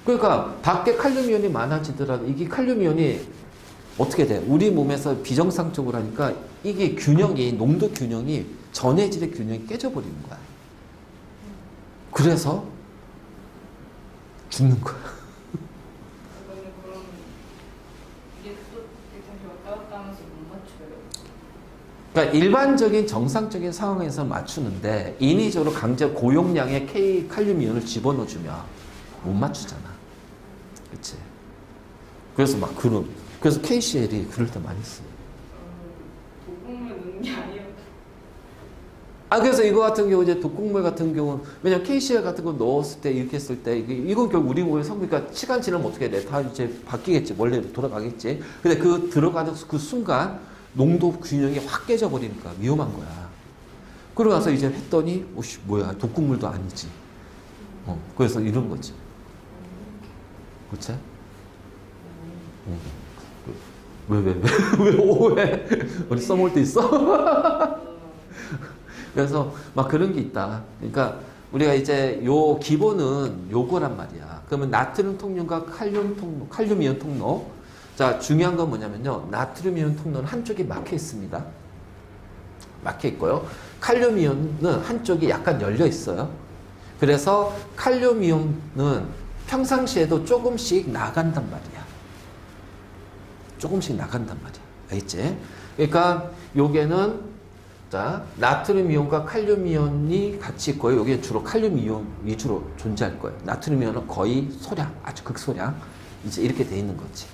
그러니까 밖에 칼륨 이온이 많아지더라도 이게 칼륨 이온이 어떻게 돼? 우리 몸에서 비정상적으로 하니까 이게 균형이 농도 균형이 전해질의 균형이 깨져버리는 거야. 그래서 죽는 거야. 그럼 이게 또 다시 왔다 갔다 하면서 못 맞춰요. 그러니까 일반적인 정상적인 상황에서 맞추는데 인위적으로 강제 고용량의 K 칼륨 이온을 집어넣어주면 못 맞추잖아. 그치? 그래서 막 그래서 KCL이 그럴 때 많이 써. 독극물 넣는 게 아니에요. 그래서 이거 같은 경우 이제 독극물 같은 경우는 왜냐면 KCL 같은 거 넣었을 때 이렇게 했을 때 이건 결국 우리 몸의 성분이니까 시간 지나면 어떻게 돼? 다 이제 바뀌겠지. 원래로 돌아가겠지. 근데 그 들어가는 그 순간 농도 균형이 확 깨져 버리니까 위험한 거야. 그러고 나서 이제 했더니 오씨 뭐야 독극물도 아니지. 그래서 이런 거지. 그렇지? 왜 오해? 우리 써먹을 때 있어? 그래서 막 그런 게 있다. 그러니까 우리가 이제 요 기본은 요거란 말이야. 그러면 나트륨 통로과 칼륨 이온 통로. 자, 중요한 건 뭐냐면요. 나트륨 이온 통로는 한쪽이 막혀 있습니다. 막혀 있고요. 칼륨 이온은 한쪽이 약간 열려 있어요. 그래서 칼륨 이온은 평상시에도 조금씩 나간단 말이야. 조금씩 나간단 말이야. 알겠지? 그러니까 요게는 자, 나트륨 이온과 칼륨 이온이 같이 있고요. 여기에 주로 칼륨 이온 위주로 존재할 거예요. 나트륨 이온은 거의 소량, 아주 극소량. 이제 이렇게 돼 있는 거지.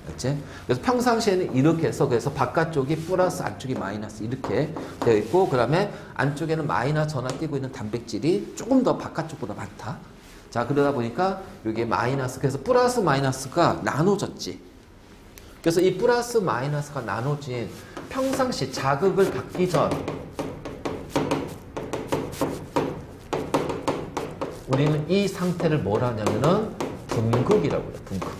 알겠지? 그래서 평상시에는 이렇게 해서 그래서 바깥쪽이 플러스 안쪽이 마이너스 이렇게 되어 있고 그다음에 안쪽에는 마이너스 전화 띄고 있는 단백질이 조금 더 바깥쪽보다 많다. 자, 그러다 보니까 여기 마이너스 그래서 플러스 마이너스가 나눠졌지. 그래서 이 플러스 마이너스가 나눠진 평상시 자극을 받기 전 우리는 이 상태를 뭐라 하냐면은 분극이라고 해요. 분극.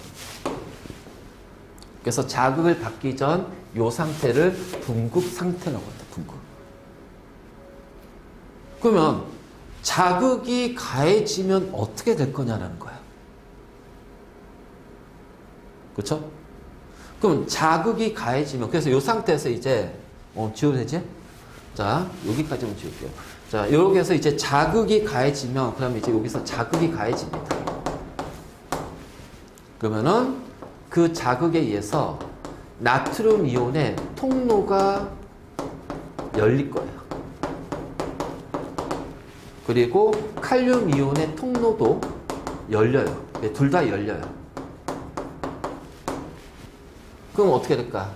그래서 자극을 받기 전 이 상태를 분극 상태라고 합니다. 분극. 그러면 자극이 가해지면 어떻게 될 거냐라는 거야. 그렇죠? 그럼 자극이 가해지면 그래서 이 상태에서 이제 지워도 되지? 자, 여기까지만 지울게요. 자, 여기에서 이제 자극이 가해지면 그러면 이제 여기서 자극이 가해집니다. 그러면은 그 자극에 의해서 나트륨 이온의 통로가 열릴 거예요. 그리고 칼륨 이온의 통로도 열려요. 네, 둘 다 열려요. 그럼 어떻게 될까?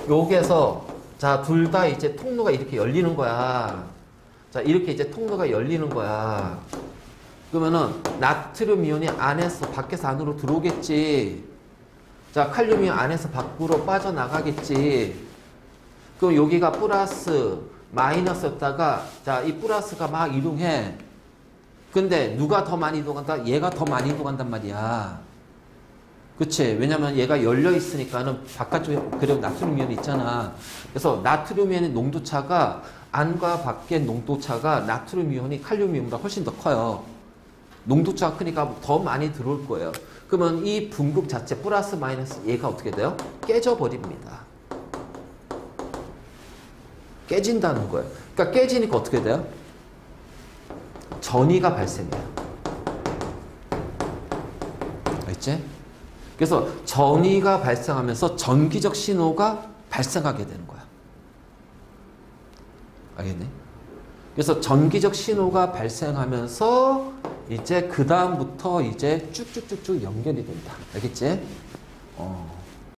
여기에서 자, 둘 다 이제 통로가 이렇게 열리는 거야. 자, 이렇게 이제 통로가 열리는 거야. 그러면은 나트륨 이온이 안에서 밖에서 안으로 들어오겠지. 자, 칼륨 이온 안에서 밖으로 빠져나가겠지. 그럼 여기가 플러스 마이너스였다가 자, 이 플러스가 막 이동해. 근데 누가 더 많이 이동한다? 얘가 더 많이 이동한단 말이야. 그치? 왜냐면 얘가 열려 있으니까는 바깥쪽에 그래도 나트륨 이온이 있잖아. 그래서 나트륨 이온의 농도차가 안과 밖의 농도차가 나트륨 이온이 칼륨 이온보다 훨씬 더 커요. 농도차가 크니까 더 많이 들어올 거예요. 그러면 이 분극 자체 플러스 마이너스 얘가 어떻게 돼요? 깨져버립니다. 깨진다는 거예요. 그러니까 깨지니까 어떻게 돼요? 전이가 발생해요. 알겠지? 그래서 전이가 발생하면서 전기적 신호가 발생하게 되는 거야. 알겠니? 그래서 전기적 신호가 발생하면서 이제 그 다음부터 이제 쭉쭉쭉쭉 연결이 된다. 알겠지?